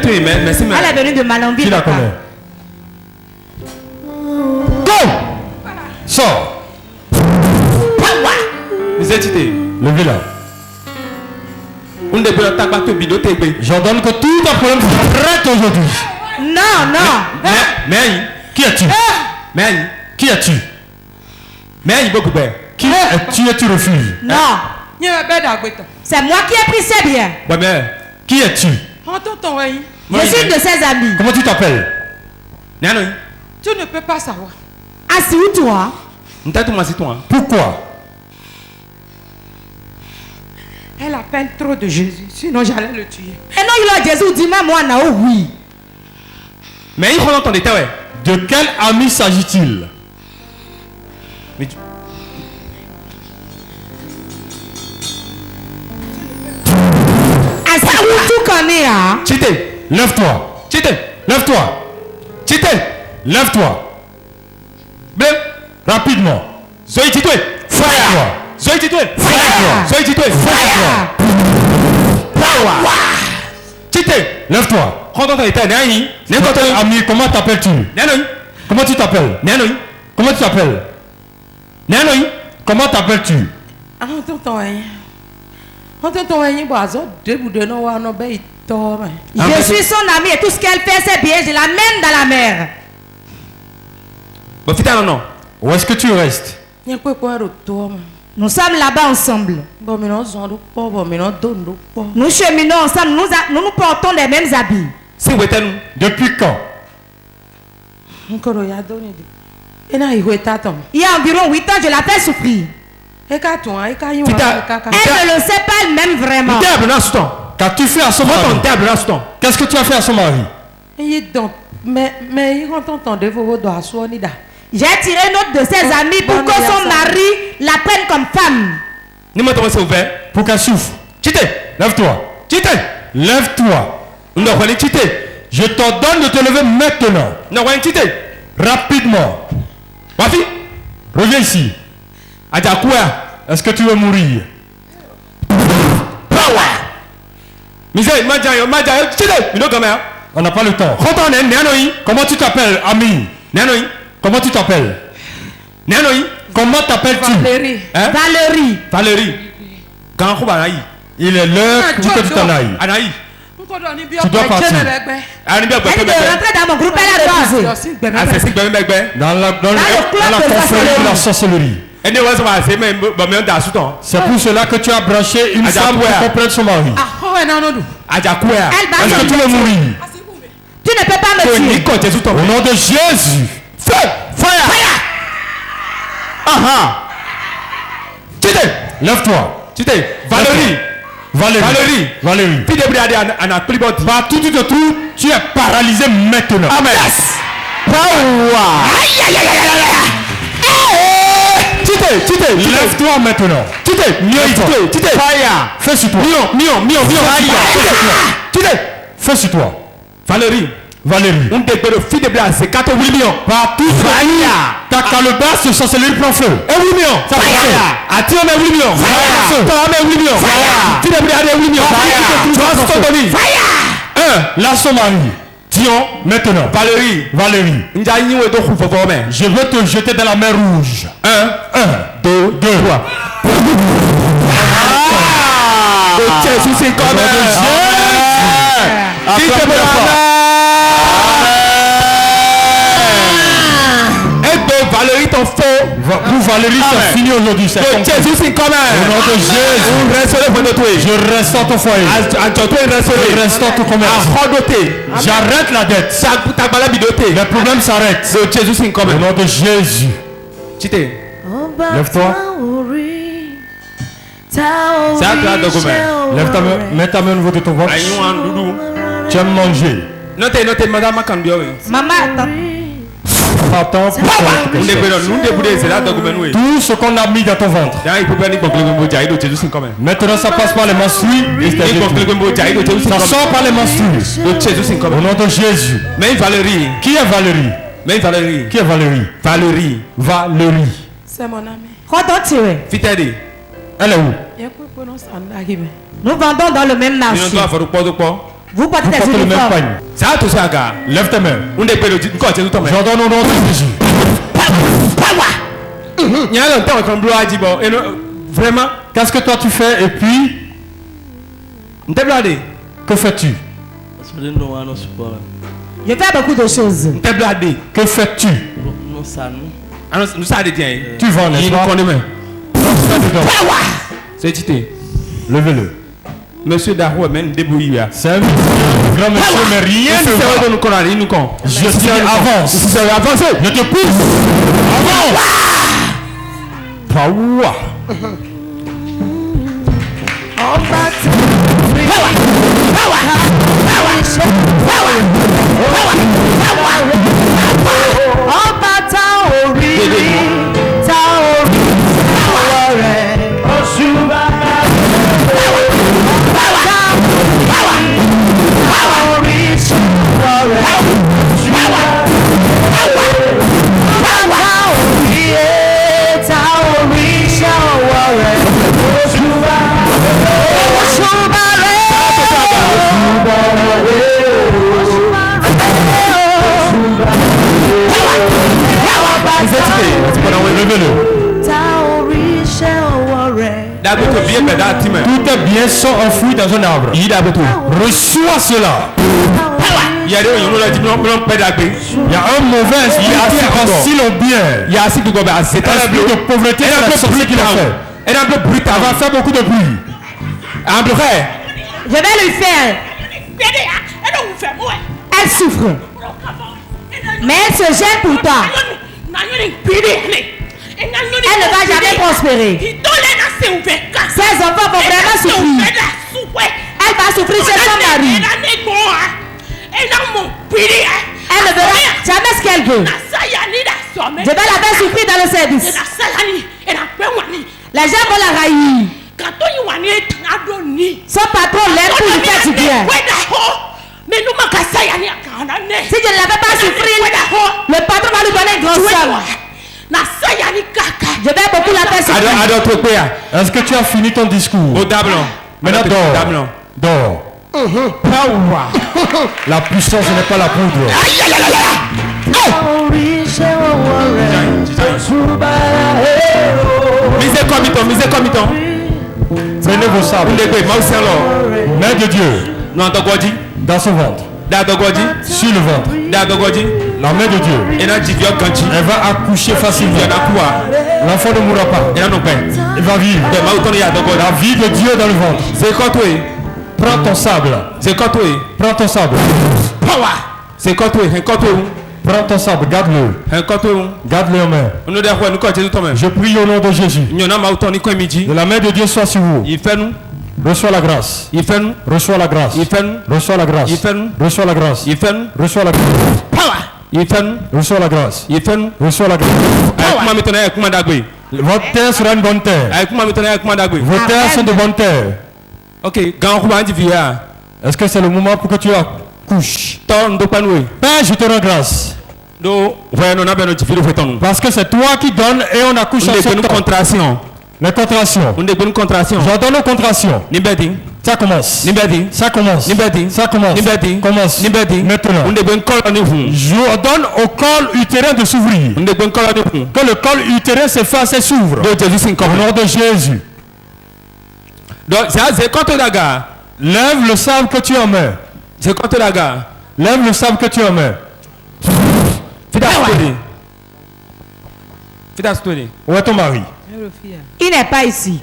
Merci. Elle est venue de Malambie. Qui la connaît? Go! Sors! Levez-la. J'ordonne que tout ta problème s'arrête aujourd'hui. Non, non. Qui es-tu? Qui es-tu? Qui es-tu et tu refuses? Non. C'est moi qui ai pris ses biens. Qui es-tu? Je suis une de ses amies. Comment tu t'appelles? Tu ne peux pas savoir. Assis-toi. Pourquoi? Elle appelle trop de Jésus, sinon j'allais le tuer. Et non, il a Jésus dit même moi, non, oui. De quel ami s'agit-il? Assis-toi, tu connais, hein? Lève-toi. Lève-toi. Lève-toi. Rapidement. Fire. Lève-toi. Ami, comment t'appelles-tu? Comment tu t'appelles? Comment tu t'appelles? Comment t'appelles-tu? Je suis son ami et tout ce qu'elle fait, c'est bien. Je l'amène dans la mer. Où est-ce que tu restes? Nous sommes là-bas ensemble. Nous cheminons ensemble. Nous portons les mêmes habits. Depuis quand? Il y a environ 8 ans, je la fais souffrir. Elle ne le sait pas elle-même vraiment. Qu'as-tu fait à son mari? Qu'est-ce que tu as fait à son mari? J'ai tiré une autre de ses amis pour que son mari la prenne comme femme. Pour qu'elle souffre. Lève-toi. Lève-toi. Je t'ordonne de te lever maintenant. Rapidement. Reviens ici. Est-ce que tu veux mourir? On n'a pas le temps. Comment tu t'appelles, ami? Comment tu t'appelles? Comment t'appelles-tu? Valérie. Il est l'heure pour que tu t'en ailles. Tu dois partir. Elle devait rentrer dans mon groupe, elle a refusé. Dans la confrérie de la sorcellerie. C'est pour cela que tu as branché une femme pour comprendre son mari. Est-ce que tu veux mourir? Tu ne peux pas me tuer. Au nom de Jésus. Fire. Lève-toi. Valérie. Valérie. Valérie. Fille de Briade en a pris votre. Partout où tu te trouves, tu es paralysé maintenant. Amen. Lève-toi maintenant. Fire. Fais sur toi. Fais sur toi. Valérie. Valérie. Un début de fille de Briade, c'est 4 millions. Partout ta calebasse de sorcellerie prend feu. 8 millions. Ça prend feu. Attire mes 8 millions. Toi, mes 8 millions. Fille de Briade, 8 millions. Là, son mari. Dion, maintenant. Valérie. Je veux te jeter dans la mer rouge. 1, 2, 3. Jésus, c'est comme Valérie, ton faux. Vous, Valérie, c'est fini aujourd'hui. C'est Jésus, c'est comme au nom de Jésus. Je restaure ton foyer. Je restaure ton commerce. J'arrête la dette. Les problèmes s'arrêtent. Jésus, c'est comme au nom de Jésus. Lève-toi. Lève ta main. Mets ta main au niveau de ton ventre. Tu aimes manger. Notez, madame Maman, Attends. Tout ce qu'on a mis dans ton ventre. Maintenant, ça passe par les menstrues. Ça sort par les menstrues. Au nom de Jésus. Valérie. Qui est Valérie? Valérie. Qui est Valérie? Valérie. c'est mon ami. Retirez. Fiteri. Elle est où? Nous vendons dans le même marché. Vous portez des Porte le même uniformes. pagne. Lève tes mains. J'ordonne au nom de Jésus. Vraiment. Qu'est-ce que toi tu fais et puis que fais-tu? Je fais beaucoup de choses. Que fais-tu? Tu vends, n'est-ce pas? C'est cité. Levez-le. Monsieur Darou, même débrouillé. C'est un grand monsieur, mais rien ne va. Je dis avance. Je te pousse. Avance. Paoua. Tout est bien sont enfouis dans un arbre. Reçois cela. Il y a un mauvais esprit qui assis au bien. C'est l'esprit de pauvreté qui qu'il a fait. Elle va faire beaucoup de bruit. Je vais lui faire. Elle souffre. Mais elle se gêne pour toi. Elle ne va jamais prospérer. Ses enfants vont vraiment souffrir. Elle va souffrir chez son mari. Elle ne verra jamais ce qu'elle veut. Je vais la faire souffrir dans le service. Les gens vont la haïr. Son patron l'aime pour lui faire du bien. Si je ne la fais pas souffrir, le patron va lui donner une grosse somme. Je vais beaucoup la faire souffrir. Est-ce que tu as fini ton discours? Maintenant dors. La puissance n'est pas la poudre. Prenez vos sables. Main de Dieu dans son ventre. Sur le ventre. La main de Dieu. Elle va accoucher facilement. L'enfant ne mourra pas. Il va vivre. La vie de Dieu dans le ventre. Prends ton sable. Prends ton sable. Prends ton sable, garde-le. Garde-le en main. Je prie au nom de Jésus. De la main de Dieu soit sur vous. Reçois la grâce. Ifenu. Reçois la grâce. Ifenu. Reçois la grâce. Ifenu. Reçois la grâce. Ifenu. Reçois la grâce. Power. Ifenu. Reçois la grâce. Ifenu. Reçois la grâce. Comment maintenant comment d'agui. Votre terre sera une bonne terre. Comment maintenant comment d'agui. Vos terres sont de bonnes terres. Ok, quand on va dire est-ce que c'est le moment pour que tu accouches? Père, je te rends grâce. Parce que c'est toi qui donnes et on accouche en ce temps. Contraction. Les contractions. J'ordonne aux contractions. Ça commence. Ça commence. Ça commence. Commence. Maintenant. J'ordonne au col utérin de s'ouvrir. Que le col utérin s'efface et s'ouvre. Au nom de Jésus. Donc, c'est quand tu la lève le sable que tu en mets. C'est quand tu la lève le sable que tu en mets. Où est ton mari? Il n'est pas ici.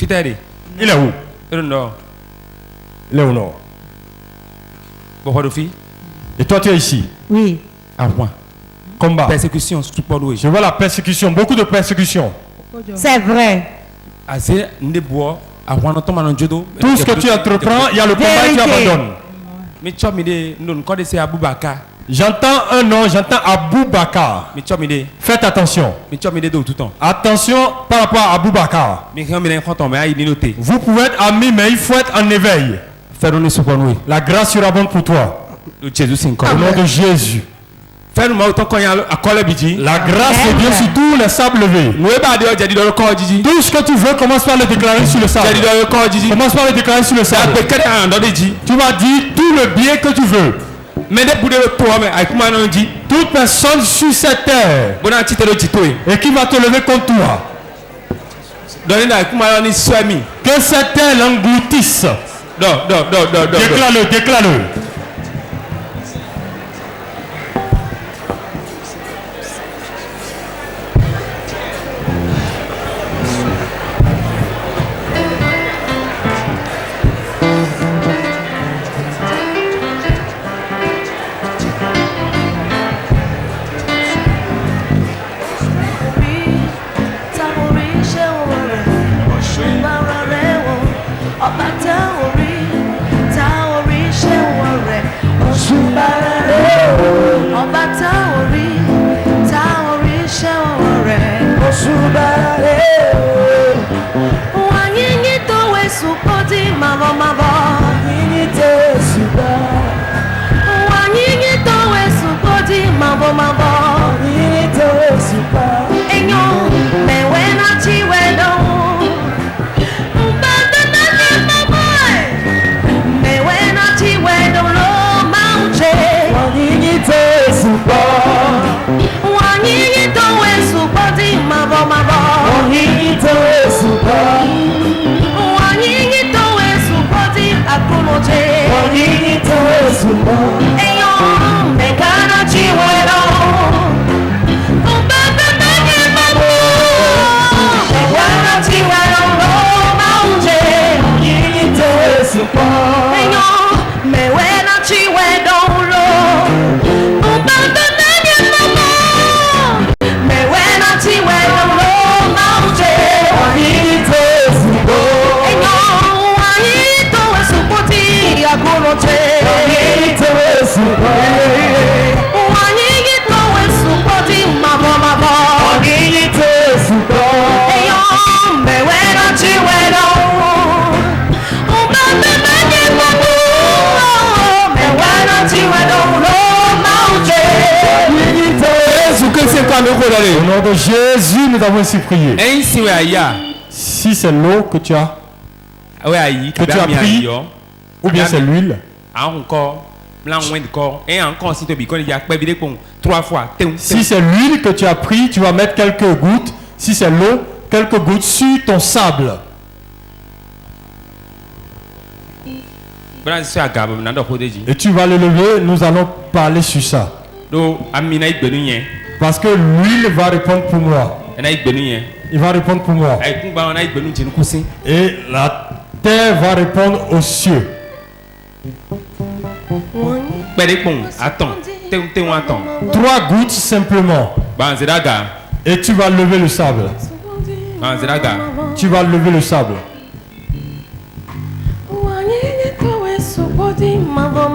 Il est où? Il est au nord. Et toi tu es ici? Oui. Combat. Persécution. Je vois la persécution, beaucoup de persécution. C'est vrai. Tout ce que tu entreprends, il y a le combat et tu abandonnes. J'entends un nom, j'entends Abou Bakar. Faites attention. Attention par rapport à Abou Bakar. Vous pouvez être amis, mais il faut être en éveil. La grâce sera bonne pour toi. Au nom de Jésus. La grâce de Dieu sur tous les sables levés. Tout ce que tu veux, commence par le déclarer sur le sable. Commence par le déclarer sur le sable. Tu vas dire tout le bien que tu veux. Toute personne sur cette terre et qui va te lever contre toi, que cette terre l'engloutisse. Déclare-le, déclare-le. Au nom de Jésus, nous avons ainsi prié. Si c'est l'eau que tu as pris, ou bien c'est l'huile, si c'est l'huile que tu as pris, tu vas mettre quelques gouttes. Si c'est l'eau, quelques gouttes sur ton sable. Et tu vas le lever, nous allons parler sur ça. Parce que l'huile va répondre pour moi. Il va répondre pour moi. Et la terre va répondre aux cieux. Trois gouttes simplement. Et tu vas lever le sable. Tu vas lever le sable. ti mavo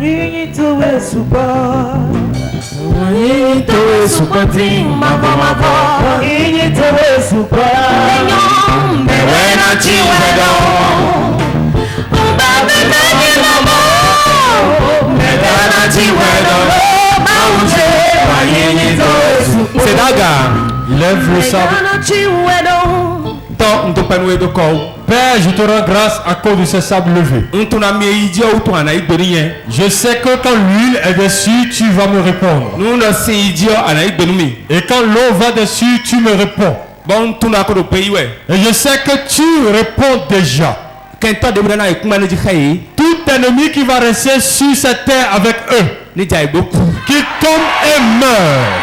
nyinyi towe supa. Nyinyi towe supa ti mavo nyinyi towe supa. Nyom bewe na chiwedo. Umba bebe ni mamo. Bewe na chiwedo. Mauje wa nyinyi towe supa. Sedaga. Lève le sable. Père, je te rends grâce à cause de ces sables levés. Je sais que quand l'huile est dessus, tu vas me répondre. Et quand l'eau va dessus, tu me réponds. Et je sais que tu réponds déjà. Tout ennemi qui va rester sur cette terre avec eux, qui tombe et meurt.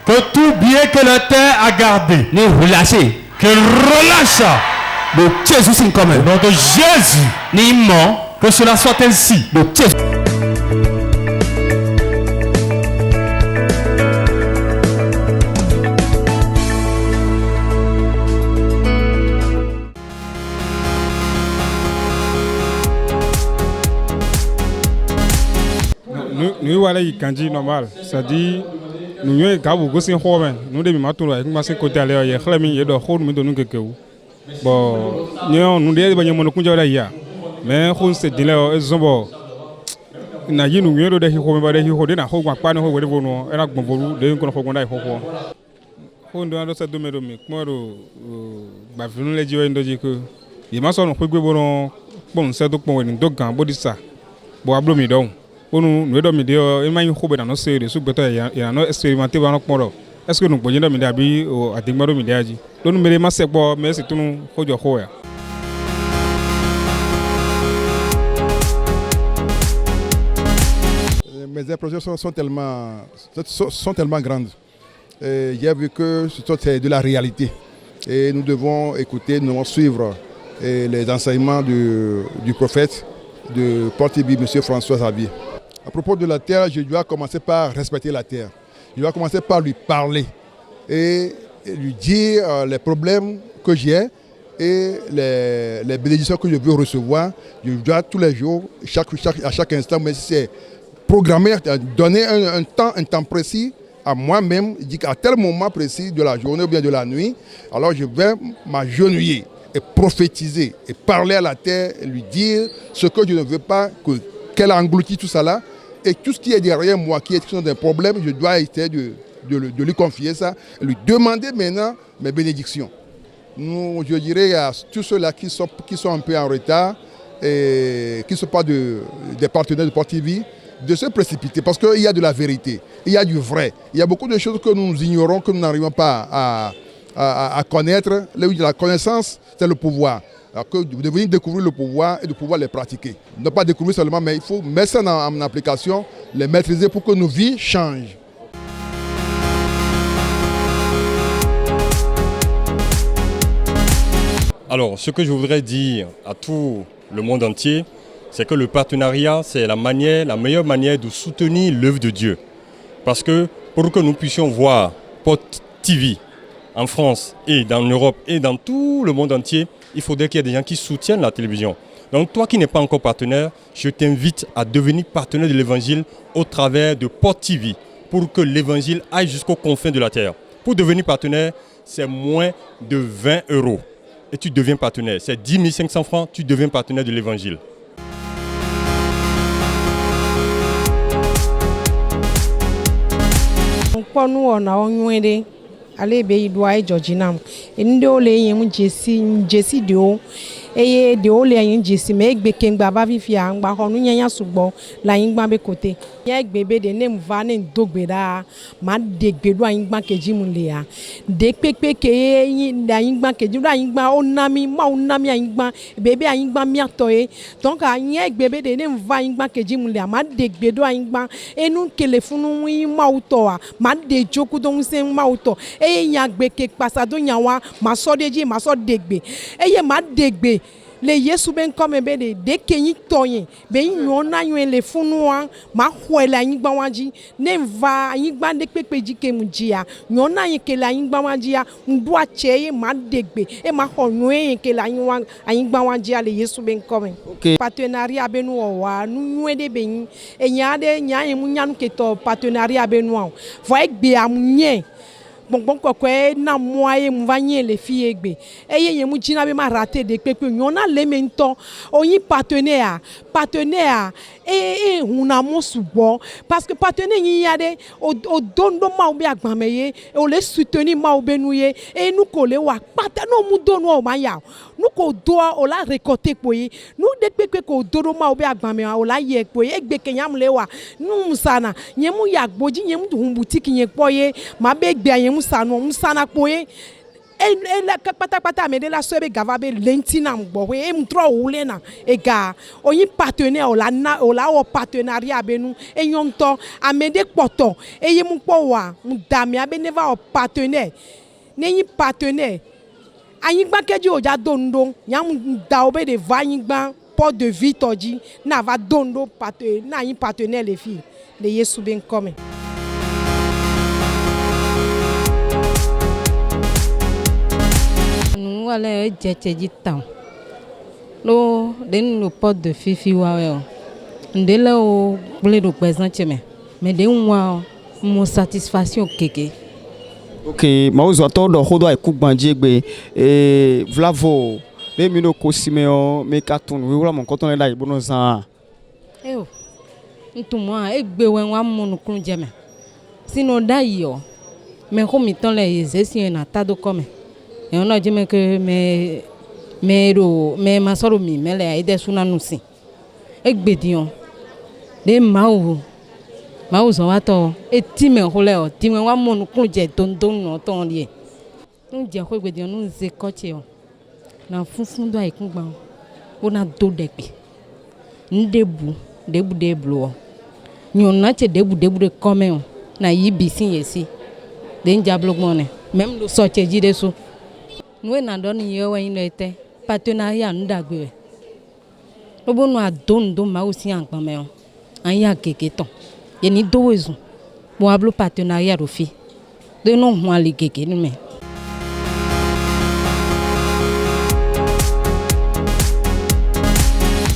Que tout bien que la terre a gardé, que relâche au nom de Jésus, que cela soit ainsi. Nous voilà il candid normal, c'est-à-dire nous sommes capables de faire quoi nous devons maintenant avec ma côté aller il y a clairement il y a d'autres choses nous donnons quelque chose bon nous devons nous nous conjurer là mais on se dit là ils sont bon na yi nous yoro de hi ko ba de hi ko de na ho gba pa no ho we de no era gbon boru de ko no ko ndai ho ho ndo sa do me do mi ko ro ba funu le jiwe ndo ji ko yi ma so no pe gbe bo no bon se do pon we ndo gan bodi sa bo ablo mi don onu nous do mi de e ma yi ko be na no se de su gbeto ya no expérimenter ba no pon ro est-ce que nous bo jindo mi da bi o adigma do mi de aji do nu mere ma se po me se tunu ho jo ho ya. Mes impressions sont tellement grandes. J'ai vu que c'est de la réalité. Et nous devons écouter, nous devons suivre les enseignements du prophète de Port-TV, M. François Xavier. À propos de la terre, je dois commencer par respecter la terre. Je dois commencer par lui parler et lui dire les problèmes que j'ai et les bénédictions que je veux recevoir. Je dois tous les jours, à chaque instant, mais si c'est programmer, donner un temps précis à moi-même, dit qu'à tel moment précis de la journée ou bien de la nuit, alors je vais m'agenouiller et prophétiser et parler à la terre et lui dire ce que je ne veux pas, qu'elle engloutit tout ça là, et tout ce qui est derrière moi, qui est des problèmes, je dois essayer de lui confier ça, et lui demander maintenant mes bénédictions. Je dirais à tous ceux-là qui sont un peu en retard et qui ne sont pas des partenaires de Port-TV, de se précipiter parce qu'il y a de la vérité, il y a du vrai. Il y a beaucoup de choses que nous ignorons, que nous n'arrivons pas à connaître. La connaissance, c'est le pouvoir. Alors que de venir découvrir le pouvoir et de pouvoir les pratiquer. Ne pas découvrir seulement, mais il faut mettre ça en application, les maîtriser pour que nos vies changent. Alors, ce que je voudrais dire à tout le monde entier, c'est que le partenariat, c'est la meilleure manière de soutenir l'œuvre de Dieu. Parce que pour que nous puissions voir Port-TV en France et dans l'Europe et dans tout le monde entier, il faudrait qu'il y ait des gens qui soutiennent la télévision. Donc toi qui n'es pas encore partenaire, je t'invite à devenir partenaire de l'Évangile au travers de Port-TV pour que l'Évangile aille jusqu'aux confins de la terre. Pour devenir partenaire, c'est moins de 20 € et tu deviens partenaire. C'est 10 500 francs, tu deviens partenaire de l'Évangile. Nous on ale be doa Georginam ende ole yem jesi de o eye de ole yin jesi me egbe kengba ba fifia ngba honu nyanya sugbo la yin gba be kote ye egbebe de nem va ne dogbe da ma de gbedu ayin gba keji mu le ya de pepe ke yin da yin gba keji da yin gba onami ayin gba bebe ayin gba mi ato e donc ayin egbebe de nem va yin gba keji mu le ma de gbedu ayin gba enu kelefunu yin ma uto a ma de joku don se ma uto eye nya gbe ke pasado nya wa ma so deji ma so degbe eye ma degbe le Yesu ben comme be de kenyi toye be nyona nyen le funua ma hwela nyigba wanji ne va nyigba de pepe jike mujia nyona yen ke la nyigba wanji ya ndo acheye ma degbe e ma honwe yen ke la nyigba wanji ya le Yesu ben comme partenariat benu wa nu nwede be e nyaade nyaye munyanu ke to partenariat benu va egbe amunye bon quoi na moyen mvanye les filles egbe eye ye mu jina be ma rater de pepe nyona le mento oyin partenaire huna mo subo parce que partenaire yin yade o dondo ma obi agbameye e o le soutenir ma obenuye e nu ko le wa pata no mu donu o ma ya nu ko do o la récolter poyi nu de pepe ko dodo ma obi agbameye o la ye poyi egbe kenyam le wa nu musana nyemu ya gboji nyemu du boutique yen poye ma be egbe musana poye e la pata me de la sobe gavabe lentina mbo e mtro ulena e ga oyin partenaire o la o partenariat benu e nyomto amede poto e yemu po wa mdami abe neva o partenaire ne yin partenaire ayigba keji o ja dondo nyam da obe de vanyigba port de vie toji na va dondo partenaire na yin partenaire les filles de Yesu ben comme Voilà, j'ai dit tant. Lo, den le pot de fifi wawe. Ndele o blé de présenter mais de moi mon satisfaction keke. Ok, mauzo atodo hodo ay kubanje gbe vlavo le mino kosimeo me katun we wala mon koton la ibono san. Eh o. Ntuma egbe wen wa mon kun jeme. Sino dayo. Mais comme ton les essais na tado comme. Et on a dit que mais ma soro mi mele aide suna nusi egbedion de mau zo wato etime hole o time wa monu kunje dondon no ton lie nje ko egbedion nu ze koche o na funfun do aikungba o na do degbe ndebu deblo nyon na che debu de come o na yibisin yesi de njablogmone même lo soche jide so nous n'en donnons pas une partenariat ndagbe obo no adondo ma aussi en pamé an ya keketon ye ni dowezu bo ablo partenariat rofi de non mo ali keke ni me